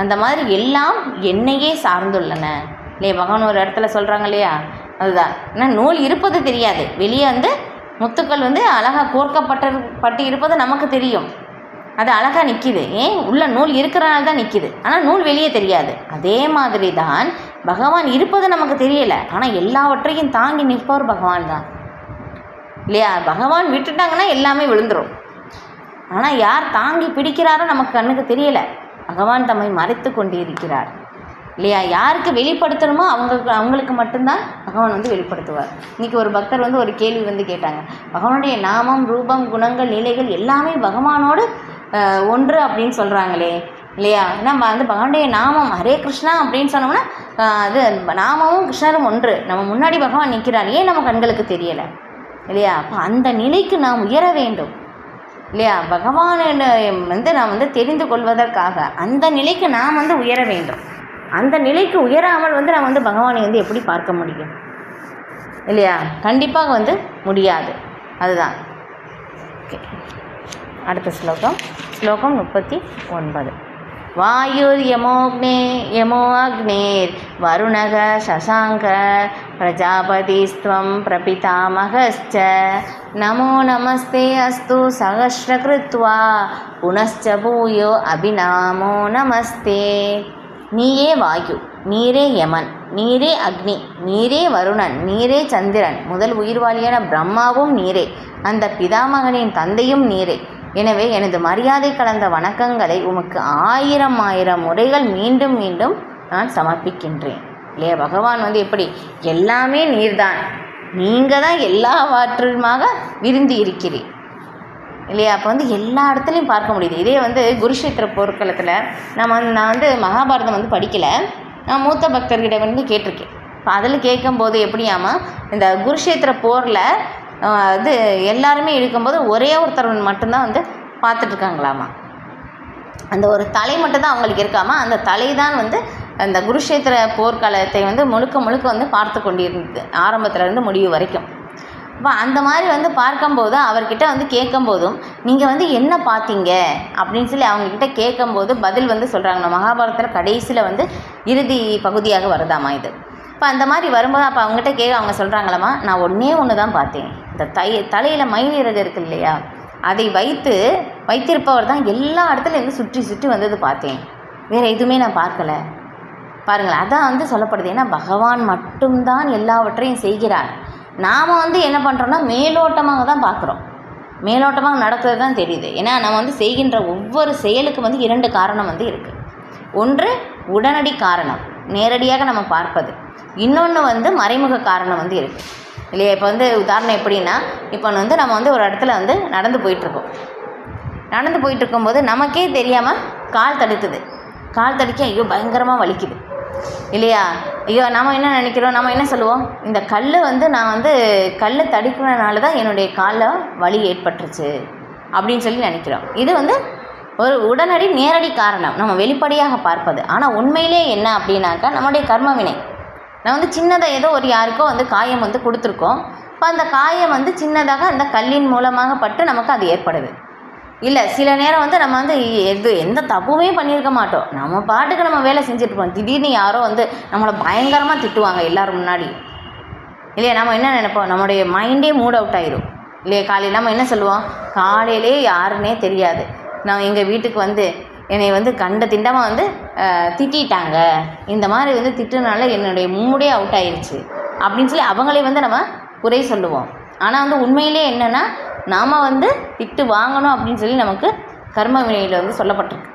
Speaker 1: அந்த மாதிரி எல்லாம் என்னையே சார்ந்துள்ளன இல்லையா? பகவான் ஒரு இடத்துல சொல்கிறாங்க இல்லையா? அதுதான், ஏன்னா நூல் இருப்பது தெரியாது, வெளியே வந்து முத்துக்கள் வந்து அழகாக கோர்க்கப்பட்டு இருப்பது நமக்கு தெரியும், அது அழகாக நிற்கிது. ஏன்? உள்ள நூல் இருக்கிறனால தான் நிற்கிது, ஆனால் நூல் வெளியே தெரியாது. அதே மாதிரி தான் பகவான் இருப்பது நமக்கு தெரியலை, ஆனால் எல்லாவற்றையும் தாங்கி நிற்பவர் பகவான் தான் இல்லையா? பகவான் விட்டுட்டாங்கன்னா எல்லாமே விழுந்துடும். ஆனால் யார் தாங்கி பிடிக்கிறாரோ நமக்கு கண்ணுக்கு தெரியலை. பகவான் தம்மை மறைத்து கொண்டு இருக்கிறார் இல்லையா? யாருக்கு வெளிப்படுத்தணுமோ அவங்களுக்கு மட்டும்தான் பகவான் வந்து வெளிப்படுத்துவார். இன்றைக்கி ஒரு பக்தர் வந்து ஒரு கேள்வி வந்து கேட்டாங்க, பகவானுடைய நாமம், ரூபம், குணங்கள், நிலைகள் எல்லாமே பகவானோடு ஒன்று அப்படின்னு சொல்கிறாங்களே இல்லையா? நம்ம வந்து பகவானுடைய நாமம் ஹரே கிருஷ்ணா அப்படின்னு சொன்னோம்னா அது நாமமும் கிருஷ்ணரும் ஒன்று, நம்ம முன்னாடி பகவான் நிற்கிறார், ஏன் நம்ம கண்களுக்கு தெரியலை இல்லையா? அப்போ அந்த நிலைக்கு நாம் உயர வேண்டும் இல்லையா? பகவானை வந்து நாம் வந்து தெரிந்து கொள்வதற்காக அந்த நிலைக்கு நாம் வந்து உயர வேண்டும். அந்த நிலைக்கு உயராமல் வந்து நாம் வந்து பகவானை வந்து எப்படி பார்க்க முடியும் இல்லையா? கண்டிப்பாக வந்து முடியாது. அதுதான். ஓகே, அடுத்த ஸ்லோகம் 39. வாயுர் யமோ அக்னேர் வருணக சசாங்க பிரஜாபதிஸ்த்வம் பிரபிதாமகஸ்ச நமோ நமஸ்தே அஸ்து சகஸ்ரகிருத்வா புனశ్చ பூயோ அபிநாமோ நமஸ்தே. நீயே வாயு, நீரே யமன், நீரே அக்னி, நீரே வருணன், நீரே சந்திரன், முதல் உயிர்வாளியான பிரம்மாவும் நீரே, அந்த பிதாமகனின் தந்தையும் நீரே. எனவே எனது மரியாதை கலந்த வணக்கங்களை உமக்கு 1000 முறைகள் மீண்டும் மீண்டும் நான் சமர்ப்பிக்கின்றேன் இல்லையா? பகவான் வந்து எப்படி, எல்லாமே நீர்தான், நீங்கள் தான் எல்லாவற்றுமாக விரும்பி இருக்கிறீர் இல்லையா? அப்போ வந்து எல்லா இடத்துலையும் பார்க்க முடியுது. இதே வந்து குருஷேத்திர போர்க்களத்தில் நான் வந்து மகாபாரதம் வந்து படிக்கலை, நான் மூத்த பக்தர்கிட்ட வந்து கேட்டிருக்கேன். இப்போ அதில் கேட்கும்போது எப்படியாமா, இந்த குருஷேத்திர போரில் இது எல்லாருமே இருக்கும்போது ஒரே ஒருத்தர் மட்டும்தான் வந்து பார்த்துட்ருக்காங்களாமா. அந்த ஒரு தலை மட்டும்தான் அவங்களுக்கு இருக்காமா, அந்த தலை தான் வந்து அந்த குருஷேத்திர போர்க்களத்தை வந்து முழுக்க வந்து பார்த்து கொண்டிருந்தது, ஆரம்பத்துலேருந்து முடிவு வரைக்கும். அப்போ அந்த மாதிரி வந்து பார்க்கும்போது அவர்கிட்ட வந்து கேட்கும்போதும் நீங்கள் வந்து என்ன பார்த்தீங்க அப்படின்னு சொல்லி அவங்கக்கிட்ட கேட்கும்போது பதில் வந்து சொல்கிறாங்க. மகாபாரதத்தில் கடைசியில் வந்து இறுதி பகுதியாக வருதாமா இது. இப்போ அந்த மாதிரி வரும்போது அப்போ அவங்ககிட்ட அவங்க சொல்கிறாங்களாம்மா, நான் ஒன்று தான் பார்த்தேன், இந்த தலையில் மயிலிறகு இருக்கு இல்லையா, அதை வைத்திருப்பவர் தான் எல்லா இடத்துலையும் சுற்றி வந்தது பார்த்தேன், வேறு எதுவுமே நான் பார்க்கலை. பாருங்களேன், அதான் வந்து சொல்லப்படுது. ஏன்னா பகவான் மட்டும்தான் எல்லாவற்றையும் செய்கிறார். நாம் வந்து என்ன பண்ணுறோன்னா மேலோட்டமாக தான் பார்க்குறோம், மேலோட்டமாக நடக்கிறது தான் தெரியுது. ஏன்னா நம்ம வந்து செய்கின்ற ஒவ்வொரு செயலுக்கு வந்து 2 காரணம் வந்து இருக்குது. ஒன்று உடனடி காரணம், நேரடியாக நம்ம பார்ப்பது. இன்னொன்று வந்து மறைமுக காரணம் வந்து இருக்குது இல்லையா? இப்போ வந்து உதாரணம் எப்படின்னா, இப்போ வந்து நம்ம வந்து ஒரு இடத்துல வந்து நடந்து போயிட்டுருக்கும்போது நமக்கே தெரியாமல் கால் தடுக்க ஐயோ பயங்கரமாக வலிக்குது இல்லையா? ஐயோ நம்ம என்ன நினைக்கிறோம், நம்ம என்ன சொல்லுவோம், இந்த கல் வந்து நான் வந்து கல் தடுக்கிறதுனால தான் என்னுடைய காலில் வலி ஏற்பட்டுருச்சு அப்படின்னு சொல்லி நினைக்கிறோம். இது வந்து ஒரு உடனடி நேரடி காரணம், நம்ம வெளிப்படையாக பார்ப்பது. ஆனால் உண்மையிலே என்ன அப்படின்னாக்கா நம்முடைய கர்மவினை, நான் வந்து சின்னதாக ஏதோ ஒரு யாருக்கோ வந்து காயம் வந்து கொடுத்துருக்கோம். இப்போ அந்த காயம் வந்து சின்னதாக அந்த கல்லின் மூலமாக பட்டு நமக்கு அது ஏற்படுது. இல்லை சில நேரம் வந்து நம்ம வந்து எந்த தப்புமே பண்ணியிருக்க மாட்டோம், நம்ம பாட்டுக்கு நம்ம வேலை செஞ்சுட்ருப்போம். திடீர்னு யாரோ வந்து நம்மளை பயங்கரமாக திட்டுவாங்க எல்லோரும் முன்னாடி. இல்லையா, நம்ம என்ன நினைப்போம், நம்மளுடைய மைண்டே மூட் அவுட் ஆயிடும். இல்லையா, காலையில் நம்ம என்ன சொல்லுவோம், காலையிலே யாருன்னே தெரியாது, நான் எங்கள் வீட்டுக்கு வந்து என்னை வந்து கண்ட திண்டமாக வந்து திட்டாங்க, இந்த மாதிரி வந்து திட்டுனால என்னுடைய மூடே அவுட் ஆயிடுச்சு அப்படின்னு சொல்லி அவங்களே வந்து நம்ம குறை சொல்லுவோம். ஆனால் வந்து உண்மையிலே என்னென்னா, நாம் வந்து திட்டு வாங்கணும் அப்படின்னு சொல்லி நமக்கு கர்ம வினையில் வந்து சொல்லப்பட்டிருக்கு.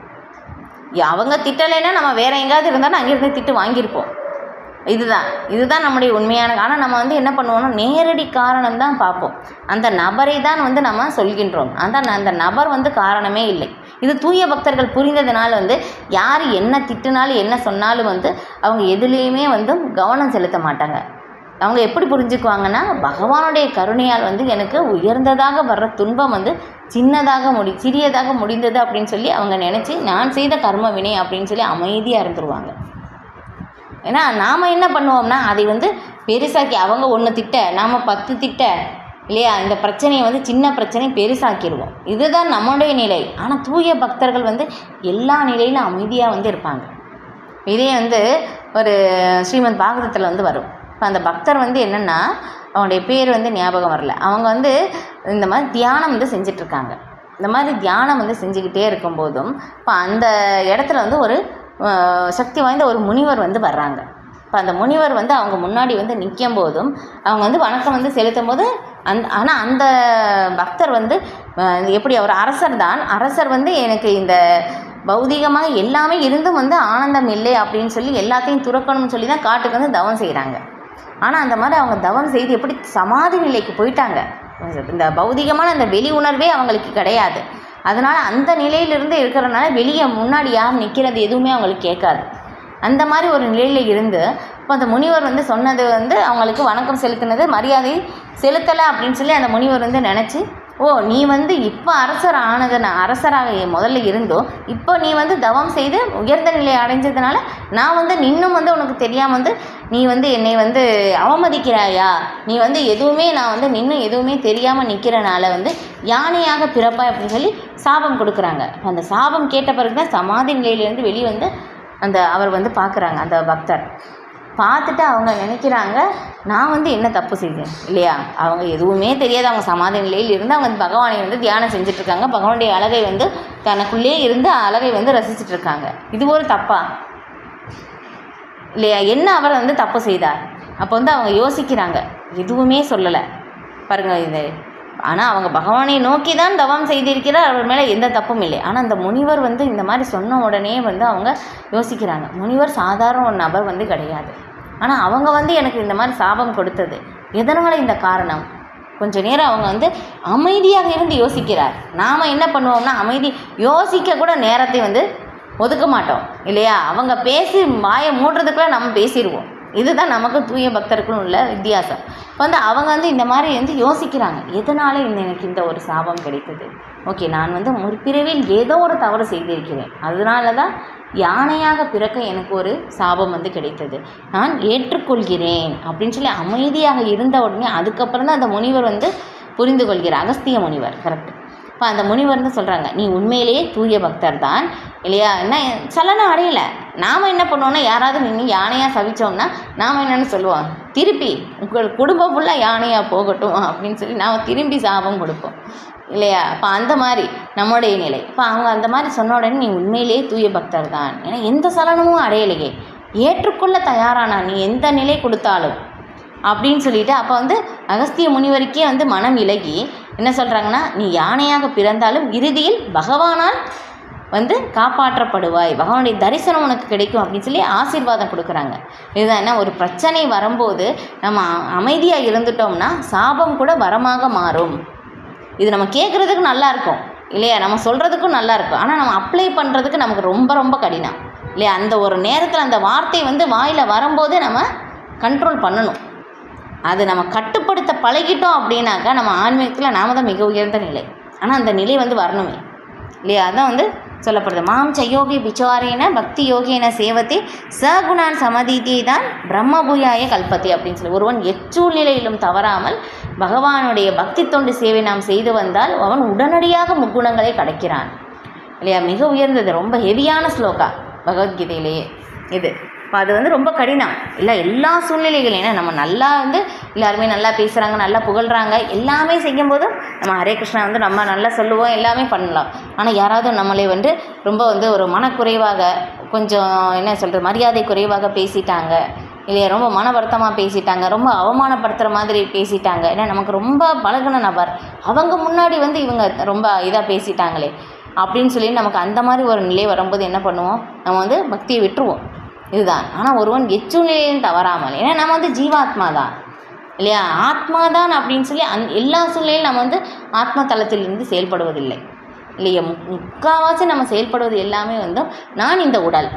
Speaker 1: அவங்க திட்டலைன்னா நம்ம வேறு எங்கேயாவது இருந்தாலும் அங்கேருந்து திட்டு வாங்கியிருப்போம். இதுதான் நம்முடைய உண்மையான. ஆனால் நம்ம வந்து என்ன பண்ணுவோம்னா, நேரடி காரணம் தான் பார்ப்போம். அந்த நபரை தான் வந்து நம்ம சொல்கின்றோம். அந்த நபர் வந்து காரணமே இல்லை. இது தூய பக்தர்கள் புரிந்ததுனால வந்து யார் என்ன திட்டுனாலும் என்ன சொன்னாலும் வந்து அவங்க எதுலேயுமே வந்து கவனம் செலுத்த மாட்டாங்க. அவங்க எப்படி புரிஞ்சுக்குவாங்கன்னா, பகவானுடைய கருணையால் வந்து எனக்கு உயர்ந்ததாக வர்ற துன்பம் வந்து சிறியதாக முடிந்தது அப்படின்னு சொல்லி அவங்க நினச்சி நான் செய்த கர்ம வினை அப்படின்னு சொல்லி அமைதியாக இருந்துருவாங்க. ஏன்னா நாம் என்ன பண்ணுவோம்னா, அதை வந்து பெருசாக்கி அவங்க 1 திட்ட நாம் 10 திட்ட, இல்லையா, இந்த பிரச்சனையை வந்து சின்ன பிரச்சனை பெருசாக்கிடுவோம். இதுதான் நம்முடைய நிலை. ஆனால் தூய பக்தர்கள் வந்து எல்லா நிலையிலும் அமைதியாக வந்து இருப்பாங்க. இதே வந்து ஒரு ஸ்ரீமத் பாகவதத்தில் வந்து வரும். இப்போ அந்த பக்தர் வந்து என்னென்னா, அவனுடைய பேர் வந்து ஞாபகம் வரல, அவங்க வந்து இந்த மாதிரி தியானம் வந்து செஞ்சிட்ருக்காங்க. இந்த மாதிரி தியானம் வந்து செஞ்சுக்கிட்டே இருக்கும்போதும் இப்போ அந்த இடத்துல வந்து ஒரு சக்தி வாய்ந்த ஒரு முனிவர் வந்து வர்றாங்க. இப்போ அந்த முனிவர் வந்து அவங்க முன்னாடி வந்து நிற்கும் போதும் அவங்க வந்து வணக்கம் வந்து செலுத்தும் போது ஆனால் அந்த பக்தர் வந்து எப்படி, அவர் அரசர் வந்து எனக்கு இந்த பௌதிகமாக எல்லாமே இருந்தும் வந்து ஆனந்தம் இல்லை அப்படின்னு சொல்லி எல்லாத்தையும் துறக்கணும்னு சொல்லி தான் காட்டுக்கு வந்து தவம் செய்கிறாங்க. ஆனால் அந்த மாதிரி அவங்க தவம் செய்து எப்படி சமாதி நிலைக்கு போயிட்டாங்க. இந்த பௌதிகமான அந்த வெளி உணர்வே அவங்களுக்கு கிடையாது. அதனால் அந்த நிலையிலிருந்து இருக்கிறனால வெளியே முன்னாடி யார் நிற்கிறது எதுவுமே அவங்களுக்கு கேட்காது. அந்த மாதிரி ஒரு நிலையில் இருந்து இப்போ அந்த முனிவர் வந்து சொன்னது வந்து அவங்களுக்கு வணக்கம் செலுத்தினது மரியாதை செலுத்தலை அப்படின்னு சொல்லி அந்த முனிவர் வந்து நினச்சி, ஓ நீ வந்து இப்போ அரசராக முதல்ல இருந்தோ இப்போ நீ வந்து தவம் செய்து உயர்ந்த நிலை அடைஞ்சதுனால நான் வந்து இன்னும் வந்து உனக்கு தெரியாமல் வந்து நீ வந்து என்னை வந்து அவமதிக்கிறாயா, நீ வந்து எதுவுமே நான் வந்து இன்னும் எதுவுமே தெரியாமல் நிற்கிறனால வந்து யானையாக பிறப்பாய் அப்படின்னு சொல்லி சாபம் கொடுக்குறாங்க. அந்த சாபம் கேட்ட பிறகு தான் சமாதி நிலையிலேருந்து வெளியே வந்து அவர் வந்து பார்க்குறாங்க. அந்த பக்தர் பார்த்துட்டு அவங்க நினைக்கிறாங்க, நான் வந்து என்ன தப்பு செய்தேன், இல்லையா, அவங்க எதுவுமே தெரியாது, அவங்க சமாதி நிலையில் இருந்து அவங்க பகவானை வந்து தியானம் செஞ்சிட்ருக்காங்க, பகவானுடைய அழகை வந்து தனக்குள்ளே இருந்து அழகை வந்து ரசிச்சிட்ருக்காங்க. இது ஒரு தப்பா, இல்லையா, என்ன அவர் வந்து தப்பு செய்தார். அப்போ வந்து அவங்க யோசிக்கிறாங்க, எதுவுமே சொல்லலை பாருங்கள் இது. ஆனால் அவங்க பகவானை நோக்கி தான் தவம் செய்திருக்கிறார், அவர் மேலே எந்த தப்பும் இல்லை. ஆனால் அந்த முனிவர் வந்து இந்த மாதிரி சொன்ன உடனே வந்து அவங்க யோசிக்கிறாங்க, முனிவர் சாதாரண ஒரு நபர் வந்து கிடையாது, ஆனால் அவங்க வந்து எனக்கு இந்த மாதிரி சாபம் கொடுத்தது எதனால், இந்த காரணம். கொஞ்ச நேரம் அவங்க வந்து அமைதியாக இருந்து யோசிக்கிறார். நாம் என்ன பண்ணுவோம்னா, யோசிக்க கூட நேரத்தை வந்து ஒதுக்க மாட்டோம், இல்லையா, அவங்க பேசி வாயை மூடுறதுக்குள்ள நம்ம பேசிடுவோம். இதுதான் நமக்கு தூய பக்தர்களும் உள்ள வித்தியாசம். இப்போ வந்து அவங்க வந்து இந்த மாதிரி வந்து யோசிக்கிறாங்க, எதனால் எனக்கு இந்த ஒரு சாபம் கிடைத்தது, ஓகே நான் வந்து முற்பிறவில் ஏதோ ஒரு தவறு செய்திருக்கிறேன், அதனால தான் யானையாக பிறக்க எனக்கு ஒரு சாபம் வந்து கிடைத்தது, நான் ஏற்றுக்கொள்கிறேன் அப்படின்னு சொல்லி அமைதியாக இருந்த உடனே அதுக்கப்புறம் தான் அந்த முனிவர் வந்து புரிந்து கொள்கிறார். அகஸ்திய முனிவர், கரெக்ட். இப்போ அந்த முனிவர் வந்து சொல்கிறாங்க, நீ உண்மையிலேயே தூய பக்தர் தான், இல்லையா, என்ன சலனம் அடையலை. நாம் என்ன பண்ணுவோம்னா, யாராவது நின்று யானையாக சவிச்சோம்னா நாம் என்னென்னு சொல்லுவோம், திருப்பி உங்கள் குடும்பம் ஃபுல்லாக யானையாக போகட்டும் அப்படின்னு சொல்லி நாம் திரும்பி சாபம் கொடுப்போம், இல்லையா. அப்போ அந்த மாதிரி நம்முடைய நிலை. இப்போ அவங்க அந்த மாதிரி சொன்ன உடனே நீ உண்மையிலேயே தூய பக்தர் தான், ஏன்னா எந்த சலனமும் அடையலையே, ஏற்றுக்கொள்ள தயாரானா நீ எந்த நிலை கொடுத்தாலும் அப்படின்னு சொல்லிட்டு. அப்போ வந்து அகஸ்திய முனிவருக்கே வந்து மனம் இலகி என்ன சொல்கிறாங்கன்னா, நீ யானையாக பிறந்தாலும் இறுதியில் பகவானால் வந்து காப்பாற்றப்படுவாய், பகவானுடைய தரிசனம் உனக்கு கிடைக்கும் அப்படின்னு சொல்லி ஆசீர்வாதம் கொடுக்குறாங்க. இதுதான் என்ன, ஒரு பிரச்சனை வரும்போது நம்ம அமைதியாக இருந்துட்டோம்னா சாபம் கூட வரமாக மாறும். இது நம்ம கேட்குறதுக்கு நல்லாயிருக்கும், இல்லையா, நம்ம சொல்கிறதுக்கும் நல்லாயிருக்கும், ஆனால் நம்ம அப்ளை பண்ணுறதுக்கு நமக்கு ரொம்ப ரொம்ப கடினம், இல்லையா. அந்த ஒரு நேரத்தில் அந்த வார்த்தை வந்து வாயில் வரும்போது நம்ம கண்ட்ரோல் பண்ணணும். அது நம்ம கட்டுப்படுத்த பழகிட்டோம் அப்படின்னாக்கா நம்ம ஆன்மீகத்தில் நாம தான் மிக உயர்ந்த நிலை. ஆனால் அந்த நிலை வந்து வரணுமே, இல்லையா. அதான் வந்து சொல்லப்படுது. மாம் சயோகி விசாரேன பக்தி யோகேன சேவத்தை சகுணான் சமதீதி தான் பிரம்மபூயாய கல்பத்தி அப்படின்னு சொல்லி, ஒருவன் எச்சூழ்நிலையிலும் தவறாமல் பகவானுடைய பக்தி தொண்டு சேவை நாம் செய்து வந்தால் அவன் உடனடியாக முக்குணங்களை கிடைக்கிறான் இல்லையா. மிக உயர்ந்தது, ரொம்ப ஹெவியான ஸ்லோகா பகவத்கீதையிலேயே இது. இப்போ அது வந்து ரொம்ப கடினம் இல்லை, எல்லா சூழ்நிலைகளும். ஏன்னா நம்ம நல்லா வந்து எல்லாருமே நல்லா பேசுகிறாங்க, நல்லா புகழ்கிறாங்க, எல்லாமே செய்யும்போதும் நம்ம ஹரே கிருஷ்ணா வந்து நம்ம நல்லா சொல்லுவோம், எல்லாமே பண்ணலாம். ஆனால் யாராவது நம்மளே வந்து ரொம்ப வந்து ஒரு மனக்குறைவாக, கொஞ்சம் என்ன சொல்கிறது, மரியாதை குறைவாக பேசிட்டாங்க இல்லையா, ரொம்ப மன வருத்தமாக பேசிட்டாங்க, ரொம்ப அவமானப்படுத்துகிற மாதிரி பேசிட்டாங்க, ஏன்னா நமக்கு ரொம்ப பழகின நபர், அவங்க முன்னாடி வந்து இவங்க ரொம்ப இதாக பேசிட்டாங்களே அப்படின்னு சொல்லி நமக்கு அந்த மாதிரி ஒரு நிலை வரும்போது என்ன பண்ணுவோம், நம்ம வந்து பக்தியை விட்டுருவோம். இதுதான். ஆனால் ஒருவன் எச்சூழ்நிலையும் தவறாமல், ஏன்னா நம்ம வந்து ஜீவாத்மா தான் இல்லையா, ஆத்மா தான் அப்படின்னு சொல்லி எல்லா சூழ்நிலையும் நம்ம வந்து ஆத்ம தளத்திலிருந்து செயல்படுவதில்லை இல்லையா. முக்கால்வாசி நம்ம செயல்படுவது எல்லாமே வந்து நான் இந்த உடல்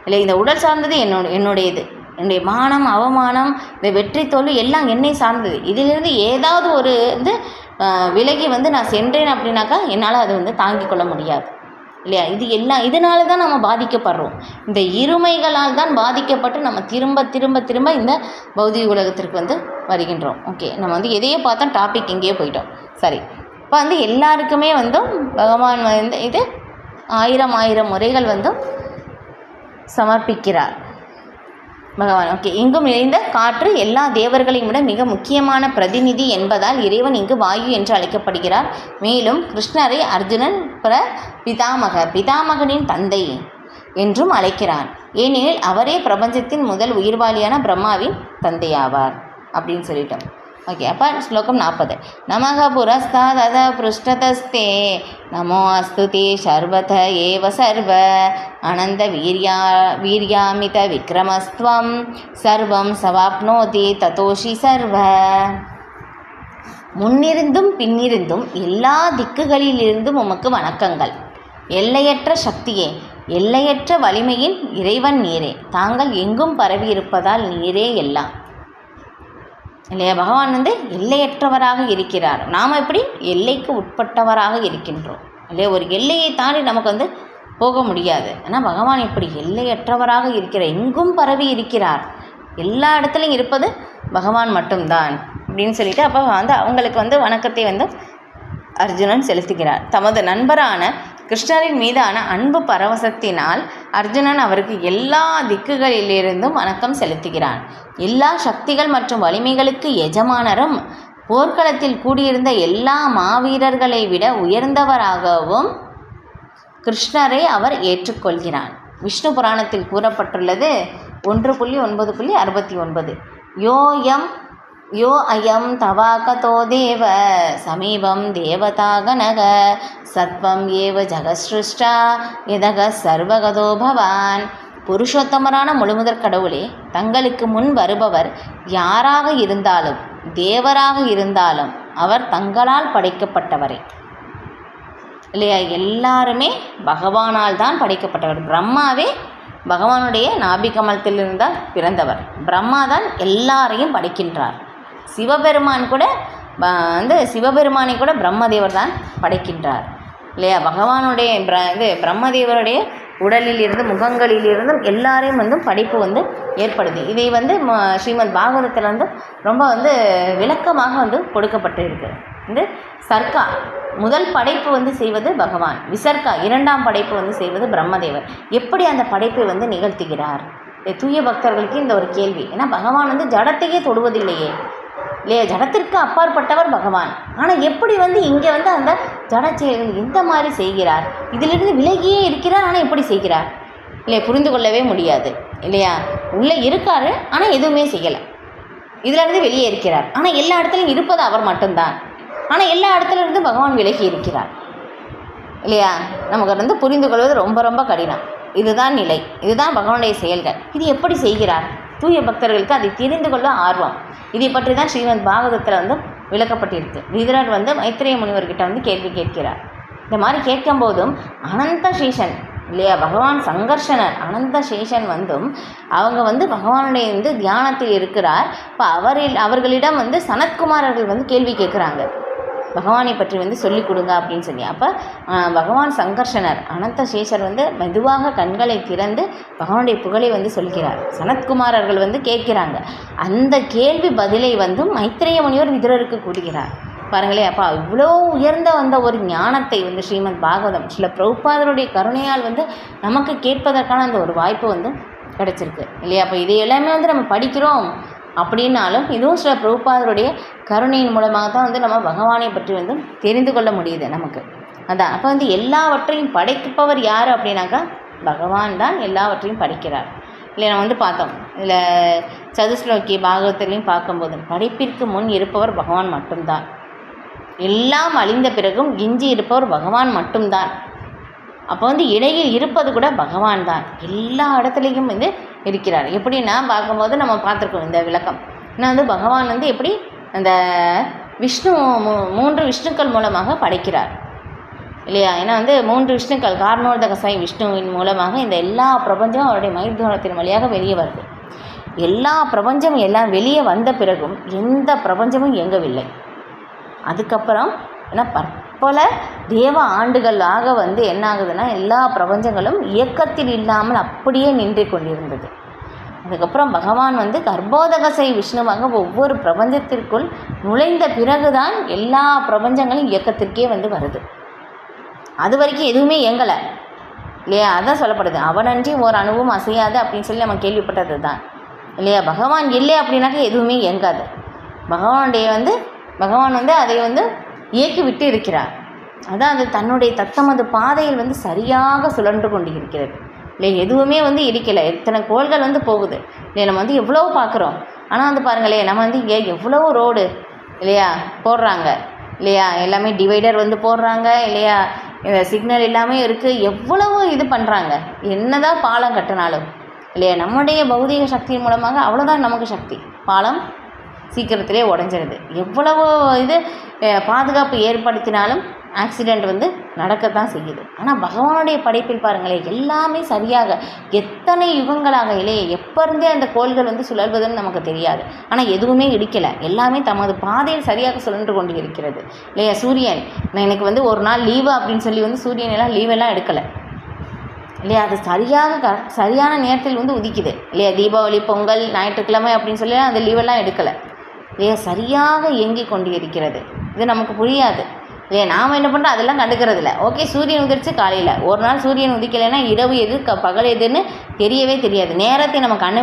Speaker 1: இல்லை, இந்த உடல் சார்ந்தது என்னுடையது, என்னுடைய மானம் அவமானம், இந்த வெற்றி தோல்வி எல்லாம் என்னை சார்ந்தது. இதிலிருந்து ஏதாவது ஒரு வந்து விலகி வந்து நான் சென்றேன் அப்படின்னாக்கா என்னால் அது வந்து தாங்கிக் கொள்ள முடியாது இல்லையா. இது எல்லாம் இதனால தான் நம்ம பாதிக்கப்படுறோம். இந்த இருமைகளால் தான் பாதிக்கப்பட்டு நம்ம திரும்ப திரும்ப திரும்ப இந்த பௌதிக உலகத்திற்கு வந்து வருகின்றோம். ஓகே, நம்ம வந்து எதையோ பார்த்தா டாபிக் எங்கேயோ போயிட்டோம். சரி, இப்போ வந்து எல்லாருக்குமே வந்து பகவான் வந்து இது 1000 முறைகள் வந்து சமர்ப்பிக்கிறார் பகவான். ஓகே, இங்கும் நிறைந்த காற்று எல்லா தேவர்களையும் விட மிக முக்கியமான பிரதிநிதி என்பதால் இறைவன் இங்கு வாயு என்று அழைக்கப்படுகிறார். மேலும் கிருஷ்ணரை அர்ஜுனன் பிதாமகனின் தந்தை என்றும் அழைக்கிறான். ஏனெனில் அவரே பிரபஞ்சத்தின் முதல் உயிர்வாளியான பிரம்மாவின் தந்தையாவார் அப்படின்னு சொல்லிட்டோம். ஓகே, அப்போ ஸ்லோகம் 40. நமக புரஸ்தாத பிருஷ்டதஸ்தே நமோ அஸ்து தே சர்வத ஏவ சர்வ அனந்த வீர்யாமித விக்ரமஸ்துவம் சர்வம் சவாப்னோதி ததோஷி சர்வ. முன்னிருந்தும் பின்னிருந்தும் எல்லா திக்குகளிலிருந்தும் உமக்கு வணக்கங்கள். எல்லையற்ற சக்தியே, எல்லையற்ற வலிமையின் இறைவன் நீரே. தாங்கள் எங்கும் பரவி இருப்பதால் நீரே எல்லாம் இல்லையா. பகவான் வந்து எல்லையற்றவராக இருக்கிறார், நாம் எப்படி எல்லைக்கு உட்பட்டவராக இருக்கின்றோம் இல்லையா. ஒரு எல்லையை தாண்டி நமக்கு வந்து போக முடியாது. ஆனால் பகவான் எப்படி எல்லையற்றவராக இருக்கிறார், எங்கும் பரவி இருக்கிறார், எல்லா இடத்துலையும் இருப்பது பகவான் மட்டும்தான் அப்படின்னு சொல்லிட்டு அப்போ வந்து அவங்களுக்கு வந்து வணக்கத்தை வந்து அர்ஜுனன் செலுத்துகிறார். தமது நண்பரான கிருஷ்ணரின் மீதான அன்பு பரவசத்தினால் அர்ஜுனன் அவருக்கு எல்லா திக்குகளிலிருந்தும் வணக்கம் செலுத்துகிறான். எல்லா சக்திகள் மற்றும் வலிமைகளுக்கு எஜமானரும் போர்க்களத்தில் கூடியிருந்த எல்லா மாவீரர்களை விட உயர்ந்தவராகவும் கிருஷ்ணரை அவர் ஏற்றுக்கொள்கிறான். விஷ்ணு புராணத்தில் கூறப்பட்டுள்ளது 1.9.69 யோ அயம் தவாகதோ தேவ சமீபம் தேவதாகனக சத்வம் ஏவ ஜகஸ்ருஷ்டா எதக சர்வகதோ பவான். புருஷோத்தமரான முழுமுதற் கடவுளே, தங்களுக்கு முன் வருபவர் யாராக இருந்தாலும் தேவராக இருந்தாலும் அவர் தங்களால் படைக்கப்பட்டவரே இல்லையா. எல்லாருமே பகவானால் தான் படைக்கப்பட்டவர். பிரம்மாவே பகவானுடைய நாபிகமலத்திலிருந்தால் பிறந்தவர். பிரம்மா தான் எல்லாரையும் படைக்கின்றார். சிவபெருமான் கூட சிவபெருமானை கூட பிரம்மதேவர் தான் படைக்கின்றார் இல்லையா. பகவானுடைய பிரம்மதேவருடைய உடலிலிருந்து முகங்களிலிருந்தும் எல்லாரையும் வந்து படைப்பு வந்து ஏற்படுது. இதை வந்து ஸ்ரீமத் பாகவதத்தில் வந்து ரொம்ப வந்து விளக்கமாக வந்து கொடுக்கப்பட்டிருக்கு. வந்து சர்க்கா முதல் படைப்பு வந்து செய்வது பகவான், விசர்க்கா இரண்டாம் படைப்பு வந்து செய்வது பிரம்மதேவர். எப்படி அந்த படைப்பை வந்து நிகழ்த்துகிறார்? தூய பக்தர்களுக்கு இந்த ஒரு கேள்வி. ஏன்னா பகவான் வந்து ஜடத்தையே தொடுவதில்லையே இல்லையா, ஜடத்திற்கு அப்பாற்பட்டவர் பகவான். ஆனால் எப்படி வந்து இங்கே வந்து அந்த ஜட செயல்கள் எந்த மாதிரி செய்கிறார், இதிலிருந்து விலகியே இருக்கிறார், ஆனால் எப்படி செய்கிறார் இல்லையா, புரிந்து கொள்ளவே முடியாது இல்லையா. உள்ளே இருக்காரு, ஆனால் எதுவுமே செய்யலை, இதிலிருந்து வெளியே இருக்கிறார், ஆனால் எல்லா இடத்துலையும் இருப்பது அவர் மட்டும்தான், ஆனால் எல்லா இடத்துலேருந்து பகவான் விலகி இருக்கிறார் இல்லையா. நமக்கு வந்து புரிந்து கொள்வது ரொம்ப ரொம்ப கடினம். இதுதான் நிலை, இதுதான் பகவானுடைய செயல்கள். இது எப்படி செய்கிறார்? தூய பக்தர்களுக்கு அதை தெரிந்து கொள்ள ஆர்வம். இதை பற்றி தான் ஸ்ரீமத் பாகவதத்தில் வந்து விளக்கப்பட்டிருக்கு. விதுரர் வந்து மைத்ரேய முனிவர்கிட்ட வந்து கேள்வி கேட்கிறார். இந்த மாதிரி கேட்கும் போதும் அனந்த சேஷன் இல்லையா, பகவான் சங்கர்ஷனர் அனந்த சேஷன் வந்தும் அவங்க வந்து பகவானுடைய வந்து தியானத்தில் இருக்கிறார். இப்போ அவர்களிடம் வந்து சனத்குமாரர்கள் வந்து கேள்வி கேட்குறாங்க. பகவானை பற்றி வந்து சொல்லிக் கொடுங்க அப்படின்னு சொல்லி. அப்போ பகவான் சங்கர்ஷனர் அனந்த சேஷர் வந்து மெதுவாக கண்களை திறந்து பகவானுடைய புகழை வந்து சொல்கிறார். சனத்குமாரர்கள் வந்து கேட்கிறாங்க. அந்த கேள்வி பதிலை வந்து மைத்ரேய முனிவர் விதுரருக்கு கூறுகிறார். பாருங்களேன், அப்போ இவ்வளோ உயர்ந்த வந்த ஒரு ஞானத்தை வந்து ஸ்ரீமத் பாகவதம் சில பிரபுபாதருடைய கருணையால் வந்து நமக்கு கேட்பதற்கான அந்த ஒரு வாய்ப்பு வந்து கிடச்சிருக்கு இல்லையா? அப்போ இது எல்லாமே வந்து நம்ம படிக்கிறோம் அப்படின்னாலும் இதுவும் சில பிரபுபாதருடைய கருணையின் மூலமாக தான் வந்து நம்ம பகவானை பற்றி வந்து தெரிந்து கொள்ள முடியுது நமக்கு. அதான் அப்போ வந்து எல்லாவற்றையும் படைப்பவர் யார் அப்படின்னாக்கா பகவான் தான் எல்லாவற்றையும் படைக்கிறார் இல்லை. நம்ம வந்து பார்த்தோம் இதில் சதுஸ்லோகி பாகவத்திலையும் பார்க்கும்போது படைப்பிற்கு முன் இருப்பவர் பகவான் மட்டும்தான், எல்லாம் அழிந்த பிறகும் கிஞ்சி இருப்பவர் பகவான் மட்டும்தான். அப்போ வந்து இடையில் இருப்பது கூட பகவான் தான், எல்லா இடத்துலையும் வந்து இருக்கிறார். எப்படின்னா பார்க்கும்போது நம்ம பார்த்துருக்கோம் இந்த விளக்கம். ஏன்னா வந்து பகவான் வந்து எப்படி அந்த விஷ்ணு 3 விஷ்ணுக்கள் மூலமாக படைக்கிறார் இல்லையா? ஏன்னா வந்து 3 விஷ்ணுக்கள் காரணோதகசாய் விஷ்ணுவின் மூலமாக இந்த எல்லா பிரபஞ்சமும் அவருடைய மயிர்தோளத்தின் வழியாக வெளியே வருது. எல்லா பிரபஞ்சமும் எல்லாம் வெளியே வந்த பிறகும் எந்த பிரபஞ்சமும் இயங்கவில்லை. அதுக்கப்புறம் ஏன்னா பற்பல தேவ ஆண்டுகளாக வந்து என்ன ஆகுதுன்னா எல்லா பிரபஞ்சங்களும் இயக்கத்தில் இல்லாமல் அப்படியே நின்று கொண்டிருந்தது. அதுக்கப்புறம் பகவான் வந்து கர்ப்போதகசை விஷ்ணுவாக ஒவ்வொரு பிரபஞ்சத்திற்குள் நுழைந்த பிறகுதான் எல்லா பிரபஞ்சங்களும் இயக்கத்திற்கே வந்து வருது. அது வரைக்கும் எதுவுமே இயங்கலை இல்லையா? அதான் சொல்லப்படுது, அவனன்றி ஓர் அணுவும் அசையாது அப்படின்னு சொல்லி நம்ம கேள்விப்பட்டது தான் இல்லையா? பகவான் இல்லை அப்படின்னாக்க எதுவுமே இயங்காது. பகவான் வந்து அதை வந்து இயக்கி விட்டு இருக்கிறார். அதான் அது தன்னுடைய தத்தமது பாதையில் வந்து சரியாக சுழன்று கொண்டு இருக்கிறது இல்லை. எதுவுமே வந்து இருக்கலை. எத்தனை கோள்கள் வந்து போகுது இல்லையா? நம்ம வந்து எவ்வளோ பார்க்குறோம். ஆனால் வந்து பாருங்களேன், நம்ம வந்து இங்கே எவ்வளோ ரோடு இல்லையா போடுறாங்க இல்லையா? எல்லாமே டிவைடர் வந்து போடுறாங்க இல்லையா? சிக்னல் எல்லாமே இருக்குது. எவ்வளவோ இது பண்ணுறாங்க. என்னதான் பாலம் கட்டினாலும் இல்லையா? நம்முடைய பௌதிக சக்தியின் மூலமாக அவ்வளோதான் நமக்கு சக்தி. பாலம் சீக்கிரத்திலே உடஞ்சிருது. எவ்வளவோ இது பாதுகாப்பு ஏற்படுத்தினாலும் ஆக்சிடெண்ட் வந்து நடக்கத்தான் செய்யுது. ஆனால் பகவானுடைய படைப்பில் பாருங்களேன், எல்லாமே சரியாக எத்தனை யுகங்களாக இல்லையே, எப்போ இருந்தே அந்த கோள்கள் வந்து சுழல்வதுன்னு நமக்கு தெரியாது. ஆனால் எதுவுமே இடிக்கலை, எல்லாமே தமது பாதையில் சரியாக சுழன்று கொண்டு இருக்கிறது இல்லையா? சூரியன் எனக்கு வந்து ஒரு நாள் லீவு அப்படின்னு சொல்லி வந்து சூரியன் எல்லாம் லீவெல்லாம் எடுக்கலை இல்லையா? அது சரியான நேரத்தில் வந்து உதிக்குது இல்லையா? தீபாவளி, பொங்கல், ஞாயிற்றுக்கிழமை அப்படின்னு சொல்லி அந்த லீவெல்லாம் எடுக்கலை இல்லையா? சரியாக இயங்கி கொண்டு இருக்கிறது. இது நமக்கு புரியாது இல்லையா? நாம் என்ன பண்ணுறோம், அதெல்லாம் கண்டுக்கிறது இல்லை. ஓகே, சூரியன் உதிர்ச்சி காலையில், ஒரு நாள் சூரியன் உதிக்கலைன்னா இரவு எது பகல் எதுன்னு தெரியவே தெரியாது. நேரத்தை நம்ம கண்ணு